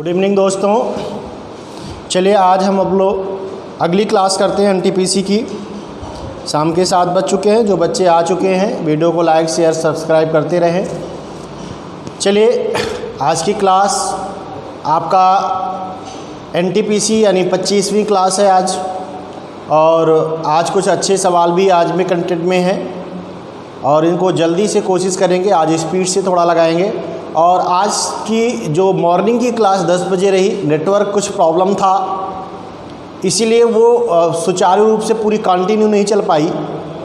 Good evening दोस्तों। चलिए आज हम अब लोग अगली क्लास करते हैं एनटीपीसी की। शाम के 7 बज चुके हैं। जो बच्चे आ चुके हैं वीडियो को लाइक शेयर सब्सक्राइब करते रहें। चलिए आज की क्लास आपका एनटीपीसी यानी 25वीं क्लास है आज, और आज कुछ अच्छे सवाल भी आज में कंटेंट में हैं और इनको जल्दी से कोशिश करेंगे, आज स्पीड से थोड़ा लगाएंगे। और आज की जो मॉर्निंग की क्लास 10 बजे रही, नेटवर्क कुछ प्रॉब्लम था इसीलिए वो सुचारू रूप से पूरी कंटिन्यू नहीं चल पाई।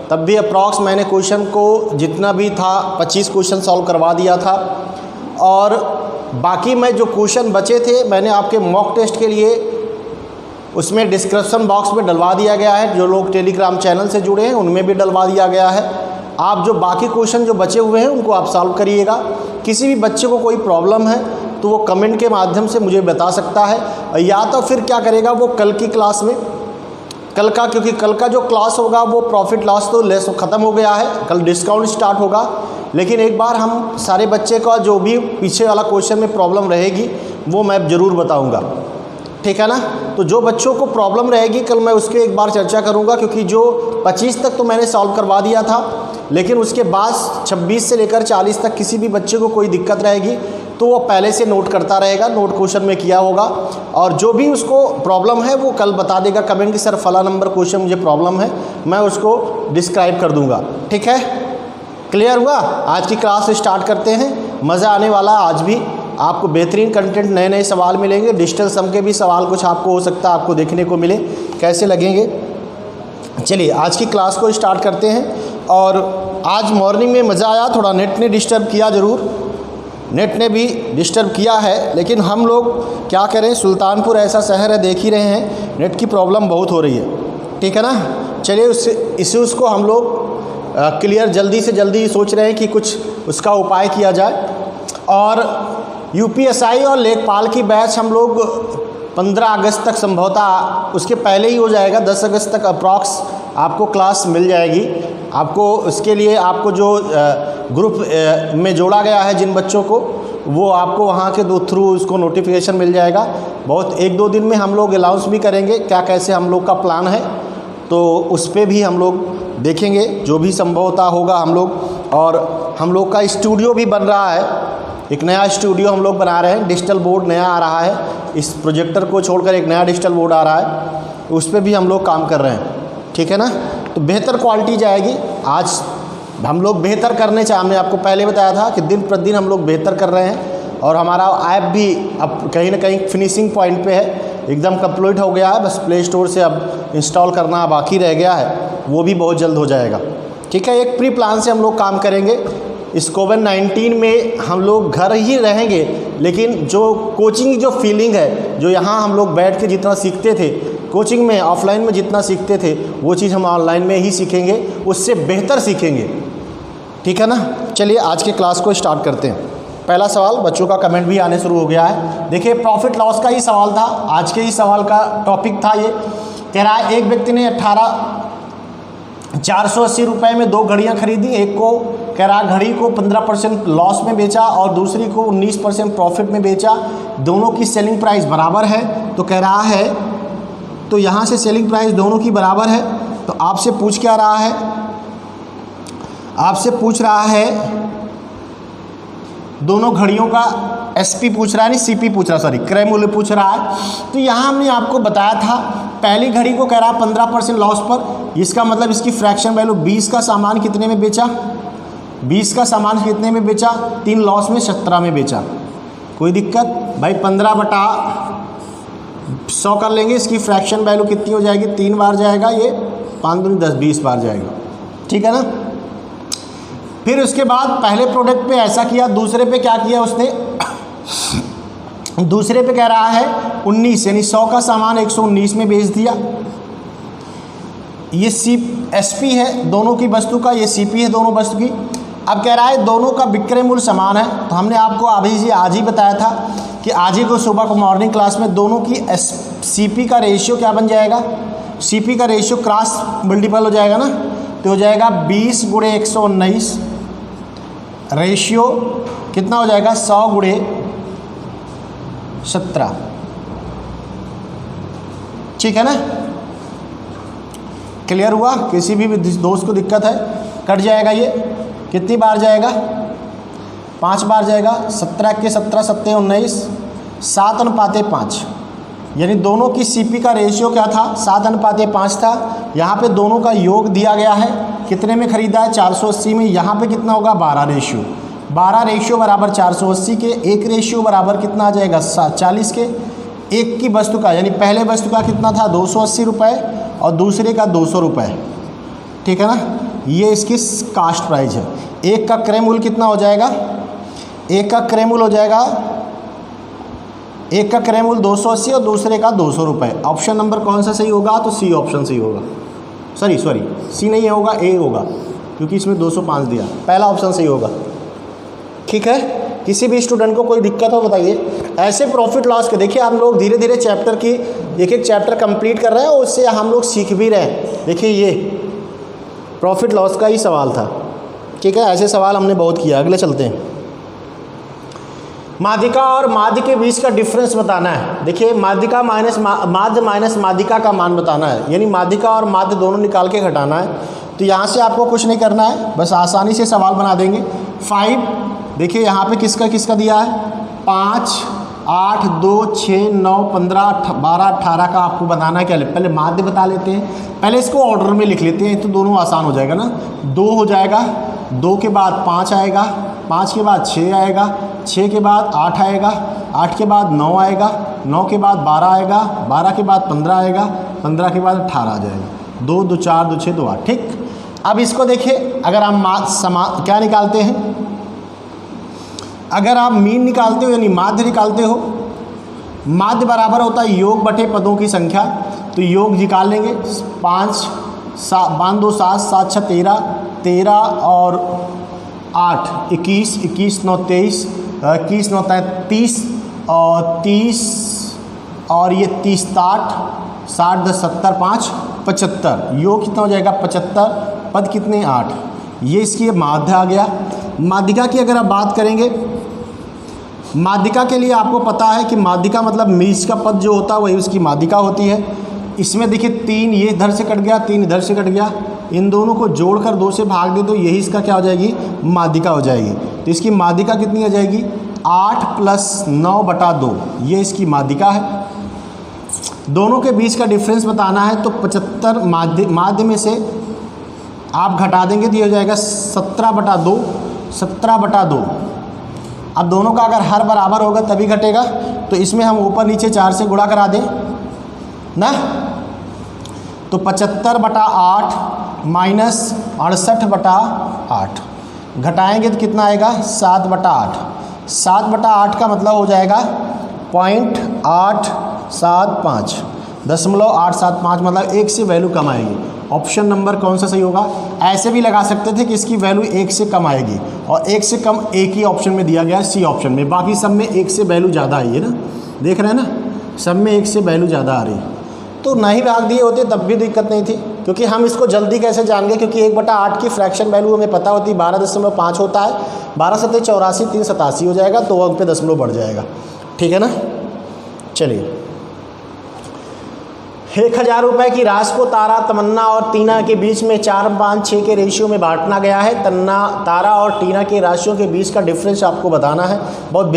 तब भी अप्रॉक्स मैंने क्वेश्चन को जितना भी था 25 क्वेश्चन सॉल्व करवा दिया था, और बाकी मैं जो क्वेश्चन बचे थे मैंने आपके मॉक टेस्ट के लिए उसमें डिस्क्रिप्शन बॉक्स में डलवा दिया गया है। जो लोग टेलीग्राम चैनल से जुड़े हैं उनमें भी डलवा दिया गया है। आप जो बाकी क्वेश्चन जो बचे हुए हैं उनको आप सॉल्व करिएगा। किसी भी बच्चे को कोई प्रॉब्लम है तो वो कमेंट के माध्यम से मुझे बता सकता है, या तो फिर क्या करेगा वो कल की क्लास में, क्योंकि कल का जो क्लास होगा वो प्रॉफिट लॉस तो लेस ख़त्म हो गया है, कल डिस्काउंट स्टार्ट होगा। लेकिन एक बार हम सारे बच्चे का जो भी पीछे वाला क्वेश्चन में प्रॉब्लम रहेगी वो मैं ज़रूर बताऊँगा, ठीक है ना। तो जो बच्चों को प्रॉब्लम रहेगी कल मैं उसके एक बार चर्चा करूंगा, क्योंकि जो 25 तक तो मैंने सॉल्व करवा दिया था, लेकिन उसके बाद 26 से लेकर 40 तक किसी भी बच्चे को कोई दिक्कत रहेगी तो वो पहले से नोट करता रहेगा, नोट क्वेश्चन में किया होगा, और जो भी उसको प्रॉब्लम है वो कल बता देगा कमेंट कि सर फला नंबर क्वेश्चन मुझे प्रॉब्लम है, मैं उसको डिस्क्राइब कर दूँगा, ठीक है। क्लियर हुआ। आज की क्लास स्टार्ट करते हैं, मज़ा आने वाला। आज भी आपको बेहतरीन कंटेंट, नए नए सवाल मिलेंगे। डिजिटल सम के भी सवाल कुछ आपको हो सकता है आपको देखने को मिले, कैसे लगेंगे। चलिए आज की क्लास को स्टार्ट करते हैं। और आज मॉर्निंग में मज़ा आया, थोड़ा नेट ने डिस्टर्ब किया ज़रूर, नेट ने भी डिस्टर्ब किया है, लेकिन हम लोग क्या करें, सुल्तानपुर ऐसा शहर है, देख ही रहे हैं नेट की प्रॉब्लम बहुत हो रही है, ठीक है ना। चलिए उस इश्यूज़ को हम लोग क्लियर जल्दी से जल्दी सोच रहे हैं कि कुछ उसका उपाय किया जाए। और यूपीएसआई और लेखपाल की बैच हम लोग 15 अगस्त तक संभवतः, उसके पहले ही हो जाएगा, 10 अगस्त तक अप्रॉक्स आपको क्लास मिल जाएगी। आपको उसके लिए आपको जो ग्रुप में जोड़ा गया है जिन बच्चों को, वो आपको वहाँ के थ्रू उसको नोटिफिकेशन मिल जाएगा। बहुत 1-2 दिन में हम लोग अनाउंस भी करेंगे क्या कैसे हम लोग का प्लान है, तो उस पर भी हम लोग देखेंगे जो भी संभवतः होगा हम लोग। और हम लोग का स्टूडियो भी बन रहा है, एक नया स्टूडियो हम लोग बना रहे हैं, डिजिटल बोर्ड नया आ रहा है, इस प्रोजेक्टर को छोड़कर एक नया डिजिटल बोर्ड आ रहा है, उस पर भी हम लोग काम कर रहे हैं, ठीक है ना। तो बेहतर क्वालिटी जाएगी। आज हम लोग बेहतर करने चाहिए, हमने आपको पहले बताया था कि दिन प्रतिदिन हम लोग बेहतर कर रहे हैं, और हमारा ऐप भी अब कहीं ना कहीं फिनिशिंग पॉइंट पे है, एकदम कंप्लीट हो गया है, बस प्ले स्टोर से अब इंस्टॉल करना बाकी रह गया है, वो भी बहुत जल्द हो जाएगा, ठीक है। एक प्री प्लान से हम लोग काम करेंगे। इस कोविड-19 में हम लोग घर ही रहेंगे, लेकिन जो कोचिंग की जो फीलिंग है, जो यहाँ हम लोग बैठ के जितना सीखते थे कोचिंग में, ऑफलाइन में जितना सीखते थे वो चीज़ हम ऑनलाइन में ही सीखेंगे, उससे बेहतर सीखेंगे, ठीक है ना। चलिए आज के क्लास को स्टार्ट करते हैं। पहला सवाल, बच्चों का कमेंट भी आने शुरू हो गया है। देखिए प्रॉफिट लॉस का ही सवाल था, आज के ही सवाल का टॉपिक था ये। कह रहा है एक व्यक्ति ने 480 रुपये में 2 घड़ियाँ खरीदी, एक को कह रहा घड़ी को 15% लॉस में बेचा और दूसरी को 19% प्रॉफिट में बेचा, दोनों की सेलिंग प्राइस बराबर है। तो कह रहा है, तो यहाँ से सेलिंग प्राइस दोनों की बराबर है, तो आपसे पूछ क्या रहा है, आपसे पूछ रहा है दोनों घड़ियों का एसपी पूछ रहा है, नहीं सीपी पूछ रहा, सॉरी क्रय मूल्य पूछ रहा है। तो यहाँ हमने आपको बताया था, पहली घड़ी को कह रहा है 15% लॉस पर, इसका मतलब इसकी फ्रैक्शन वैल्यू 20 का सामान कितने में बेचा, 20 का सामान कितने में बेचा, 3 लॉस में 17 में बेचा। कोई दिक्कत भाई, 15/100 कर लेंगे, इसकी फ्रैक्शन वैल्यू कितनी हो जाएगी, 3 बार जाएगा, ये 5 दूनी 10, 20 बार जाएगा, ठीक है ना। फिर उसके बाद पहले प्रोडक्ट पे ऐसा किया, दूसरे पे क्या किया उसने, दूसरे पे कह रहा है 19, यानी 100 का सामान 119 में बेच दिया। ये एसपी है दोनों की वस्तु का, ये सीपी है दोनों वस्तु की। अब कह रहा है दोनों का विक्रय मूल्य समान है, तो हमने आपको अभी आज ही बताया था कि आज ही को सुबह को मॉर्निंग क्लास में दोनों की सीपी का रेशियो क्या बन जाएगा, सीपी का रेशियो क्रॉस मल्टीपल हो जाएगा ना, तो हो जाएगा 20 × 119, रेशियो कितना हो जाएगा 100 × 17। ठीक है ना, क्लियर हुआ? किसी भी दोस्त को दिक्कत है? कट जाएगा ये, कितनी बार जाएगा? 5 बार जाएगा। 17 के 17 सत्ते 19, 7:5, यानी दोनों की सीपी का रेशियो क्या था? 7:5 था। यहाँ पे दोनों का योग दिया गया है, कितने में खरीदा है? 480 में। यहाँ पे कितना होगा? 12 रेशियो। 12 रेशियो बराबर 480 के, 1 रेशियो बराबर कितना आ जाएगा? 40 के। एक की वस्तु का, यानी पहले वस्तु का कितना था? 280 रुपये और दूसरे का 200 रुपये। ठीक है ना, ये इसकी कास्ट प्राइस है। एक का क्रय मूल्य कितना हो जाएगा? एक का क्रय मूल्य हो जाएगा, एक का क्रय मूल्य 280 और दूसरे का 200 रुपये। ऑप्शन नंबर कौन सा सही होगा? तो सी ऑप्शन सही होगा। सॉरी सी नहीं होगा, ए होगा, क्योंकि इसमें 205 दिया। पहला ऑप्शन सही होगा। ठीक है, किसी भी स्टूडेंट को कोई दिक्कत हो बताइए। ऐसे प्रॉफिट लॉस के देखिए, हम लोग धीरे धीरे चैप्टर की एक चैप्टर कंप्लीट कर रहे हैं और उससे हम लोग सीख भी रहे हैं। देखिए ये प्रॉफिट लॉस का ही सवाल था। ठीक है, ऐसे सवाल हमने बहुत किया। अगले चलते हैं। माध्यिका और माध्य के बीच का डिफरेंस बताना है। देखिए माध्यिका माइनस माध्य माइनस माध्यिका का मान बताना है, यानी माध्यिका और माध्य दोनों निकाल के घटाना है। तो यहाँ से आपको कुछ नहीं करना है, बस आसानी से सवाल बना देंगे। 5, देखिए यहाँ पे किसका किसका दिया है? 5, 8, 2, 6, 9, 15, 12, 18 का आपको बताना है। क्या पहले माध्य बता लेते हैं, पहले इसको ऑर्डर में लिख लेते हैं तो दोनों आसान हो जाएगा ना। 2 हो जाएगा, 2 के बाद 5 आएगा, 5 के बाद 6 आएगा, 6 के बाद 8 आएगा, 8 के बाद 9 आएगा, 9 के बाद 12 आएगा, 12 के बाद 15 आएगा, 15 के बाद 18 आ जाएगा। 2, 2, 4, 2, 6, 2, 8। ठीक, अब इसको देखिए, अगर आप क्या निकालते हैं? अगर आप मीन निकालते हो यानी माध्य निकालते हो, माध्य बराबर होता है योग बटे पदों की संख्या। तो योग निकाल लेंगे। 5, 5, 2, 7, 7, 6, 13, 13 और 8, 21, 21, 9, 23, 21, 9, 30 और 30 और ये 30, 60, 60, 10, 70, 5, 75। योग कितना हो जाएगा? 75। पद कितने? 8। ये इसकी माध्य आ गया। माध्यिका की अगर आप बात करेंगे, माध्यिका के लिए आपको पता है कि माध्यिका मतलब मीज का पद जो होता है वही उसकी माध्यिका होती है। इसमें देखिए 3 ये इधर से कट गया, 3 इधर से कट गया, इन दोनों को जोड़कर 2 से भाग दे तो यही इसका क्या हो जाएगी? माध्यिका हो जाएगी। तो इसकी माध्यिका कितनी आ जाएगी? 8 + 9/2, ये इसकी माध्यिका है। दोनों के बीच का डिफरेंस बताना है तो 75 माध्य में से आप घटा देंगे तो ये हो जाएगा 17/2, 17/2। अब दोनों का अगर हर बराबर होगा तभी घटेगा, तो इसमें हम ऊपर नीचे 4 से गुणा करा दें ना, तो 75/8 माइनस 68/8 घटाएंगे तो कितना आएगा? 7/8। 7/8 का मतलब हो जाएगा 0.875, 0.875, मतलब 1 से वैल्यू कम आएगी। ऑप्शन नंबर कौन सा सही होगा? ऐसे भी लगा सकते थे कि इसकी वैल्यू 1 से कम आएगी, और 1 से कम एक ही ऑप्शन में दिया गया है, सी ऑप्शन में। बाकी सब में 1 से वैल्यू ज़्यादा आई है ना, देख रहे हैं ना, सब में 1 से वैल्यू ज़्यादा आ रही है। तो नहीं भाग दिए होते तब भी दिक्कत नहीं थी, क्योंकि हम इसको जल्दी कैसे जान गए? क्योंकि 1/8 की फ्रैक्शन वैल्यू हमें पता होती है 12.5 होता है। 12 सत्ते 84, 3 87 हो जाएगा, 2 अंक पे दशमलव बढ़ जाएगा। ठीक है ना, चलिए। 1000 रुपये की राशि को तारा, तमन्ना और टीना के बीच में 4, 5, 6 के रेशियो में बांटना गया है। तारा और टीना के राशियों के बीच का डिफरेंस आपको बताना है। बहुत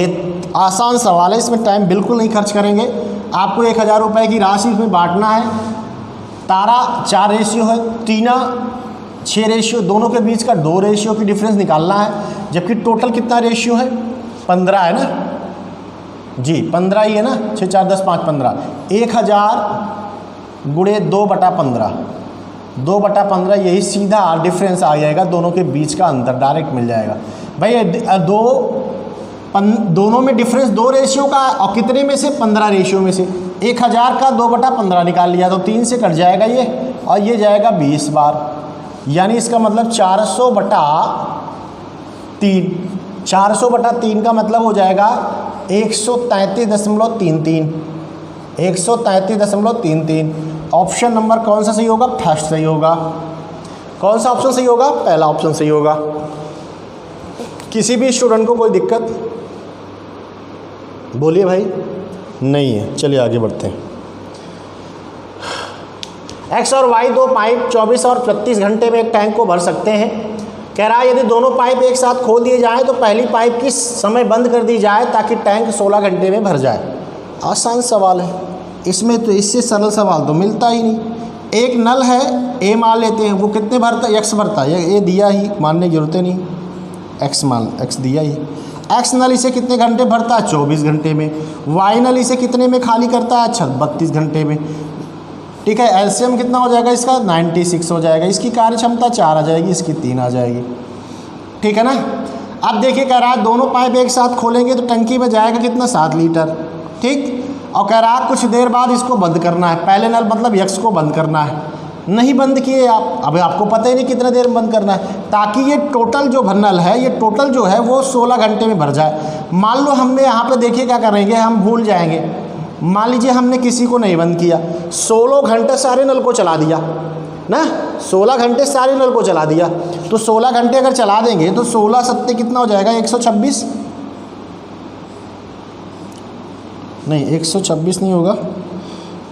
आसान सवाल है, इसमें टाइम बिल्कुल नहीं खर्च करेंगे। आपको 1000 रुपये की राशि इसमें बांटना है। तारा 4 रेशियो है, टीना 6 रेशियो, दोनों के बीच का 2 रेशियो की डिफरेंस निकालना है। जबकि टोटल कितना रेशियो है? 15 है ना जी, 15 ही है ना, 6, 4, 10, 5, 15। 1000 गुणे 2/15, 2/15 यही सीधा डिफरेंस आ जाएगा, दोनों के बीच का अंतर डायरेक्ट मिल जाएगा। भाई दोनों में डिफरेंस 2 रेशियो का, और कितने में से? 15 रेशियो में से। 1000 का 2/15 निकाल लिया तो 3 से कट जाएगा ये, और ये जाएगा 20 बार, यानी इसका मतलब 400/3। 400/3 का मतलब हो जाएगा 133.33, 133.33। ऑप्शन नंबर कौन सा सही होगा? फर्स्ट सही होगा। कौन सा ऑप्शन सही होगा? पहला ऑप्शन सही होगा। किसी भी स्टूडेंट को कोई दिक्कत? बोलिए भाई। नहीं है। चलिए आगे बढ़ते हैं। एक्स और वाई दो पाइप 24 और 36 घंटे में एक टैंक को भर सकते हैं। कह रहा है यदि दोनों पाइप एक साथ खोल दिए जाएं तो पहली पाइप किस समय बंद कर दी जाए ताकि टैंक 16 घंटे में भर जाए। आसान सवाल है, इसमें तो इससे सरल सवाल तो मिलता ही नहीं। एक नल है, ए मान लेते हैं, वो कितने भरता है, एक्स भरता है, ये दिया ही, मानने की जरूरत नहीं, एक्स दिया ही। एक्स नल इसे कितने घंटे भरता है, 24 घंटे में। वाई नल इसे कितने में खाली करता है, 32 घंटे में। ठीक है, एलसीएम कितना हो जाएगा इसका, 96 हो जाएगा। इसकी कार्य क्षमता 4 आ जाएगी, इसकी 3 आ जाएगी। ठीक है ना। अब देखिए कह रहा है दोनों पाइप एक साथ खोलेंगे तो टंकी में जाएगा कितना, 7 लीटर। ठीक, और कह रहा है कुछ देर बाद इसको बंद करना है। पहले नल मतलब एक्स को बंद करना है, नहीं बंद किए आप, अब आपको पता ही नहीं कितने देर में बंद करना है, ताकि ये टोटल जो नल है, ये टोटल जो है वो 16 घंटे में भर जाए। मान लो हमने यहाँ पे देखिए क्या करेंगे, हम भूल जाएंगे। मान लीजिए हमने किसी को नहीं बंद किया, 16 घंटे सारे नल को चला दिया ना, 16 घंटे सारे नल को चला दिया, तो 16 घंटे अगर चला देंगे तो 16 सत्ते कितना हो जाएगा, 126 नहीं, 126 नहीं होगा,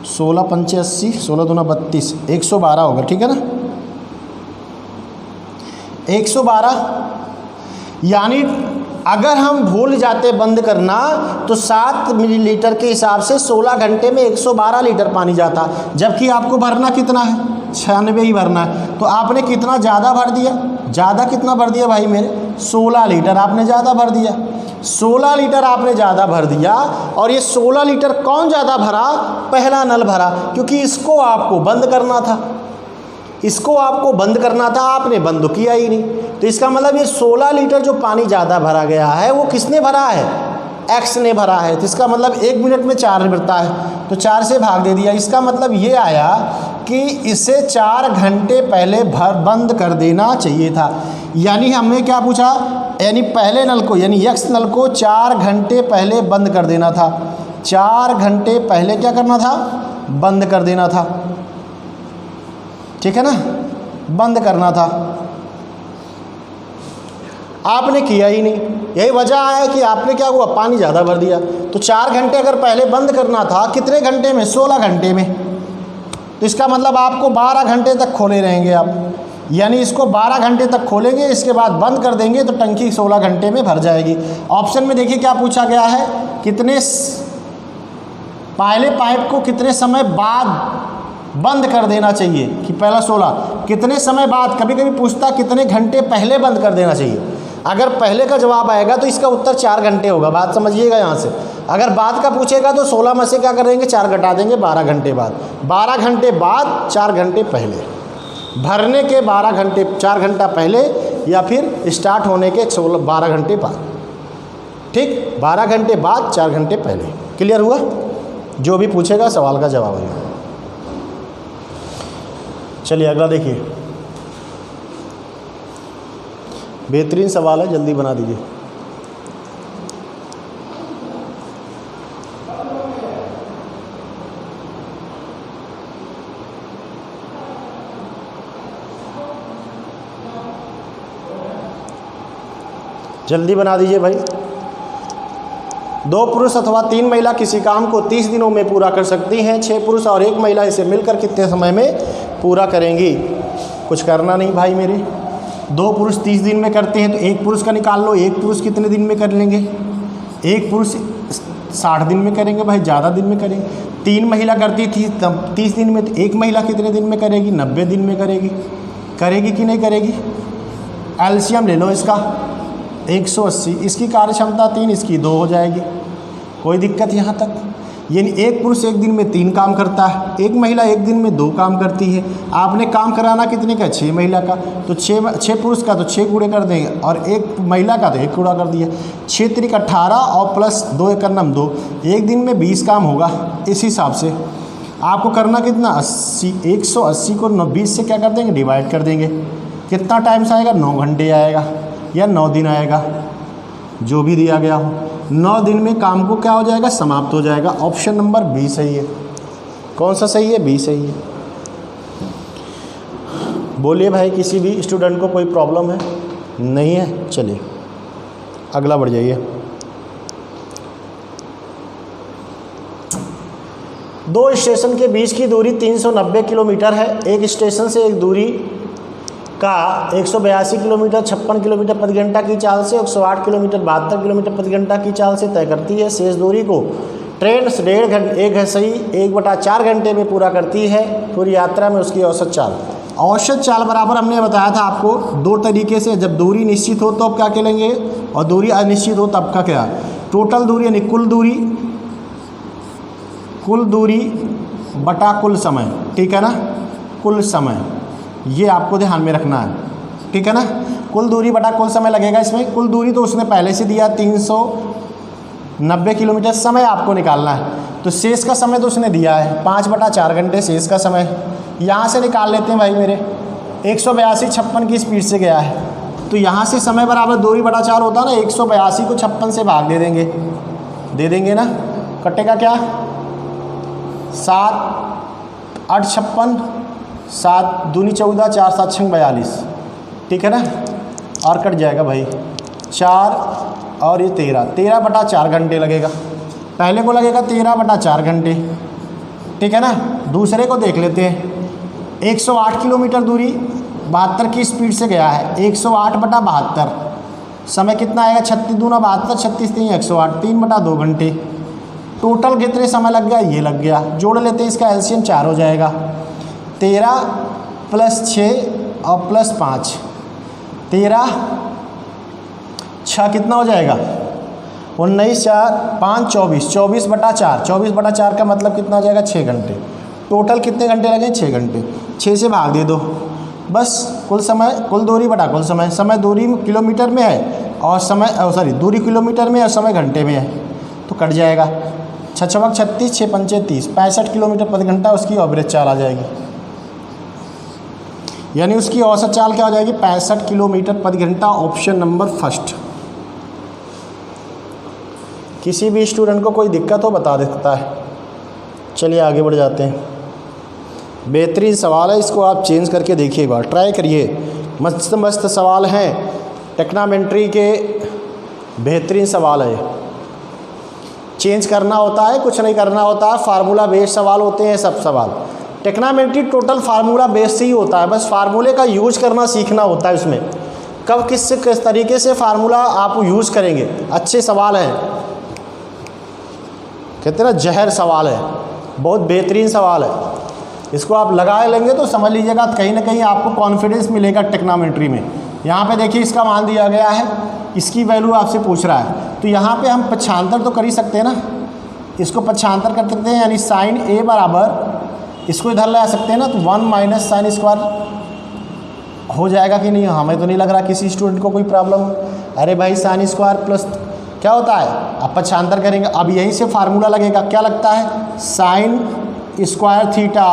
16 पंचे 80, 16 दूना 32, 112 होगा। ठीक है ना, 112। यानी अगर हम भूल जाते बंद करना तो 7 मिलीलीटर के हिसाब से 16 घंटे में 112 लीटर पानी जाता, जबकि आपको भरना कितना है, 96 ही भरना है। तो आपने कितना ज़्यादा भर दिया, ज़्यादा कितना भर दिया भाई मेरे, 16 लीटर आपने ज़्यादा भर दिया, 16 लीटर आपने ज़्यादा भर दिया। और ये 16 लीटर कौन ज़्यादा भरा, पहला नल भरा, क्योंकि इसको आपको बंद करना था, इसको आपको बंद करना था, आपने बंद किया ही नहीं। तो इसका मतलब ये 16 लीटर जो पानी ज़्यादा भरा गया है वो किसने भरा है, एक्स ने भरा है। तो इसका मतलब 1 मिनट में 4 भरता है, तो 4 से भाग दे दिया। इसका मतलब ये आया कि इसे 4 घंटे पहले बंद कर देना चाहिए था। यानी हमने क्या पूछा, यानी पहले नल को, यानी एक्स नल को 4 घंटे पहले बंद कर देना था, 4 घंटे पहले क्या करना था, बंद कर देना था। ठीक है ना, बंद करना था, आपने किया ही नहीं। यही वजह है कि आपने क्या हुआ, पानी ज़्यादा भर दिया। तो 4 घंटे अगर पहले बंद करना था, कितने घंटे में, 16 घंटे में। तो इसका मतलब आपको 12 घंटे तक खोले रहेंगे आप, यानी इसको 12 घंटे तक खोलेंगे, इसके बाद बंद कर देंगे तो टंकी 16 घंटे में भर जाएगी। ऑप्शन में देखिए क्या पूछा गया है, कितने पहले पाइप को कितने समय बाद बंद कर देना चाहिए, कि पहला 16 कितने समय बाद, कभी कभी पूछता कितने घंटे पहले बंद कर देना चाहिए। अगर पहले का जवाब आएगा तो इसका उत्तर 4 घंटे होगा, बात समझिएगा यहाँ से। अगर बाद का पूछेगा तो 16 में से क्या करेंगे, 4 घटा देंगे, 12 घंटे बाद, 12 घंटे बाद 4 घंटे पहले, भरने के 12 घंटे 4 घंटा पहले, या फिर स्टार्ट होने के 12 घंटे बाद। ठीक, 12 घंटे बाद 4 घंटे पहले। क्लियर हुआ, जो भी पूछेगा सवाल का जवाब है। चलिए अगला देखिए, बेहतरीन सवाल है, जल्दी बना दीजिए। जल्दी बना दीजिए भाई। 2 पुरुष अथवा 3 महिला किसी काम को 30 दिनों में पूरा कर सकती हैं। 6 पुरुष और 1 महिला इसे मिलकर कितने समय में पूरा करेंगी। कुछ करना नहीं भाई मेरे, 2 पुरुष 30 दिन में करते हैं तो 1 पुरुष का निकाल लो, 1 पुरुष कितने दिन में कर लेंगे, 1 पुरुष 60 दिन में करेंगे भाई, ज़्यादा दिन में करेंगे। 3 महिला करती थी तब 30 दिन में, तो 1 महिला कितने दिन में करेगी, 90 दिन में करेगी। करेगी कि नहीं करेगी, एलसीएम ले लो इसका 180, इसकी कार्य क्षमता 3, इसकी 2 हो जाएगी। कोई दिक्कत यहाँ तक, यानी 1 पुरुष 1 दिन में 3 काम करता है, 1 महिला 1 दिन में 2 काम करती है। आपने काम कराना कितने का, 6 महिला का, तो 6 पुरुष का तो 6 कूड़े कर देंगे, और 1 महिला का तो 1 कूड़ा कर दिया। 6 त्रिक 18 और प्लस 2 एक 2, 1 दिन में 20 काम होगा। इस हिसाब से आपको करना कितना, 80, 180 को 20 से क्या कर देंगे, डिवाइड कर देंगे। कितना टाइम से आएगा, 9 घंटे आएगा या 9 दिन आएगा, जो भी दिया गया हो। 9 दिन में काम को क्या हो जाएगा, समाप्त हो जाएगा। ऑप्शन नंबर बी सही है। कौन सा सही है, बी सही है। बोलिए भाई, किसी भी स्टूडेंट को कोई प्रॉब्लम है, नहीं है। चलिए अगला बढ़ जाइए। दो स्टेशन के बीच की दूरी 390 किलोमीटर है। एक स्टेशन से एक दूरी का 182 किलोमीटर 56 किलोमीटर प्रति घंटा की चाल से 108 किलोमीटर 72 किलोमीटर प्रति घंटा की चाल से तय करती है। शेष दूरी को ट्रेन 1.4 घंटे में पूरा करती है। पूरी यात्रा में उसकी औसत चाल बराबर हमने बताया था आपको दो तरीके से, जब दूरी निश्चित हो तो अब क्या करेंगे और दूरी अनिश्चित हो तब का क्या। टोटल दूरी यानी कुल दूरी बटा कुल समय, ठीक है ना, कुल समय, ये आपको ध्यान में रखना है, ठीक है ना। कुल दूरी बटा कुल समय लगेगा। इसमें कुल दूरी तो उसने पहले से दिया 390 किलोमीटर, समय आपको निकालना है तो शेष का समय तो उसने दिया है 5/4 घंटे शेष का समय। यहाँ से निकाल लेते हैं भाई मेरे, 182 56 की स्पीड से गया है तो यहाँ से समय बराबर दूरी बटा 4 होता है ना। 182 को 56 से भाग दे देंगे ना, कटेगा क्या 7 8 56 7 दूनी 14 4 7 6 42, ठीक है ना, और कट जाएगा भाई 4 और ये 13/4 घंटे लगेगा। पहले को लगेगा 13/4 घंटे, ठीक है ना। दूसरे को देख लेते हैं। 108 किलोमीटर दूरी 72 की स्पीड से गया है। 108/72 समय कितना आएगा, 36 दूना 72 36 3 108 3/2 घंटे। टोटल कितने समय लग गया, ये लग गया। जोड़ लेते हैं, इसका एलसीएम 4 हो जाएगा। 13 + 6 और +5, 13 6 कितना हो जाएगा 19 4 5 24 24/4 24/4 का मतलब कितना हो जाएगा 6 घंटे। टोटल कितने घंटे लगे 6 घंटे। 6 से भाग दे दो बस। कुल दूरी बटा कुल समय। समय दूरी किलोमीटर में है और दूरी किलोमीटर में और समय घंटे में है तो कट जाएगा। 6 × 36 6 × 5 30 65 किलोमीटर प्रति घंटा उसकी एवरेज चाल आ जाएगी। यानी उसकी औसत चाल क्या हो जाएगी 65 किलोमीटर प्रति घंटा। Option number first. किसी भी स्टूडेंट को कोई दिक्कत हो बता सकता है। चलिए आगे बढ़ जाते हैं। बेहतरीन सवाल है, इसको आप चेंज करके देखिए, एक बार ट्राई करिए। मस्त सवाल हैं, टेक्नामेंट्री के बेहतरीन सवाल है। चेंज करना होता है, कुछ नहीं करना होता है, फार्मूला बेस्ड सवाल होते हैं सब सवाल। टेक्नामेंट्री टोटल फार्मूला बेस्ड ही होता है, बस फार्मूले का यूज करना सीखना होता है। उसमें कब किस तरीके से फार्मूला आप यूज़ करेंगे। अच्छे सवाल हैं, कहते हैं ना जहर सवाल है, बहुत बेहतरीन सवाल है। इसको आप लगा लेंगे तो समझ लीजिएगा कहीं ना कहीं आपको कॉन्फिडेंस मिलेगा टेक्नामेंट्री में। यहाँ पे देखिए इसका मान दिया गया है, इसकी वैल्यू आपसे पूछ रहा है तो यहाँ पे हम पक्षांतर तो कर ही सकते हैं ना। इसको पक्षांतर कर सकते हैं, यानी sin A बराबर इसको इधर ला सकते हैं ना, तो 1 - sin स्क्वायर हो जाएगा कि नहीं। हमें तो नहीं लग रहा किसी स्टूडेंट को कोई प्रॉब्लम हो। अरे भाई sin स्क्वायर प्लस क्या होता है, अब पक्षांतर करेंगे। अब यहीं से फार्मूला लगेगा, क्या लगता है sin square theta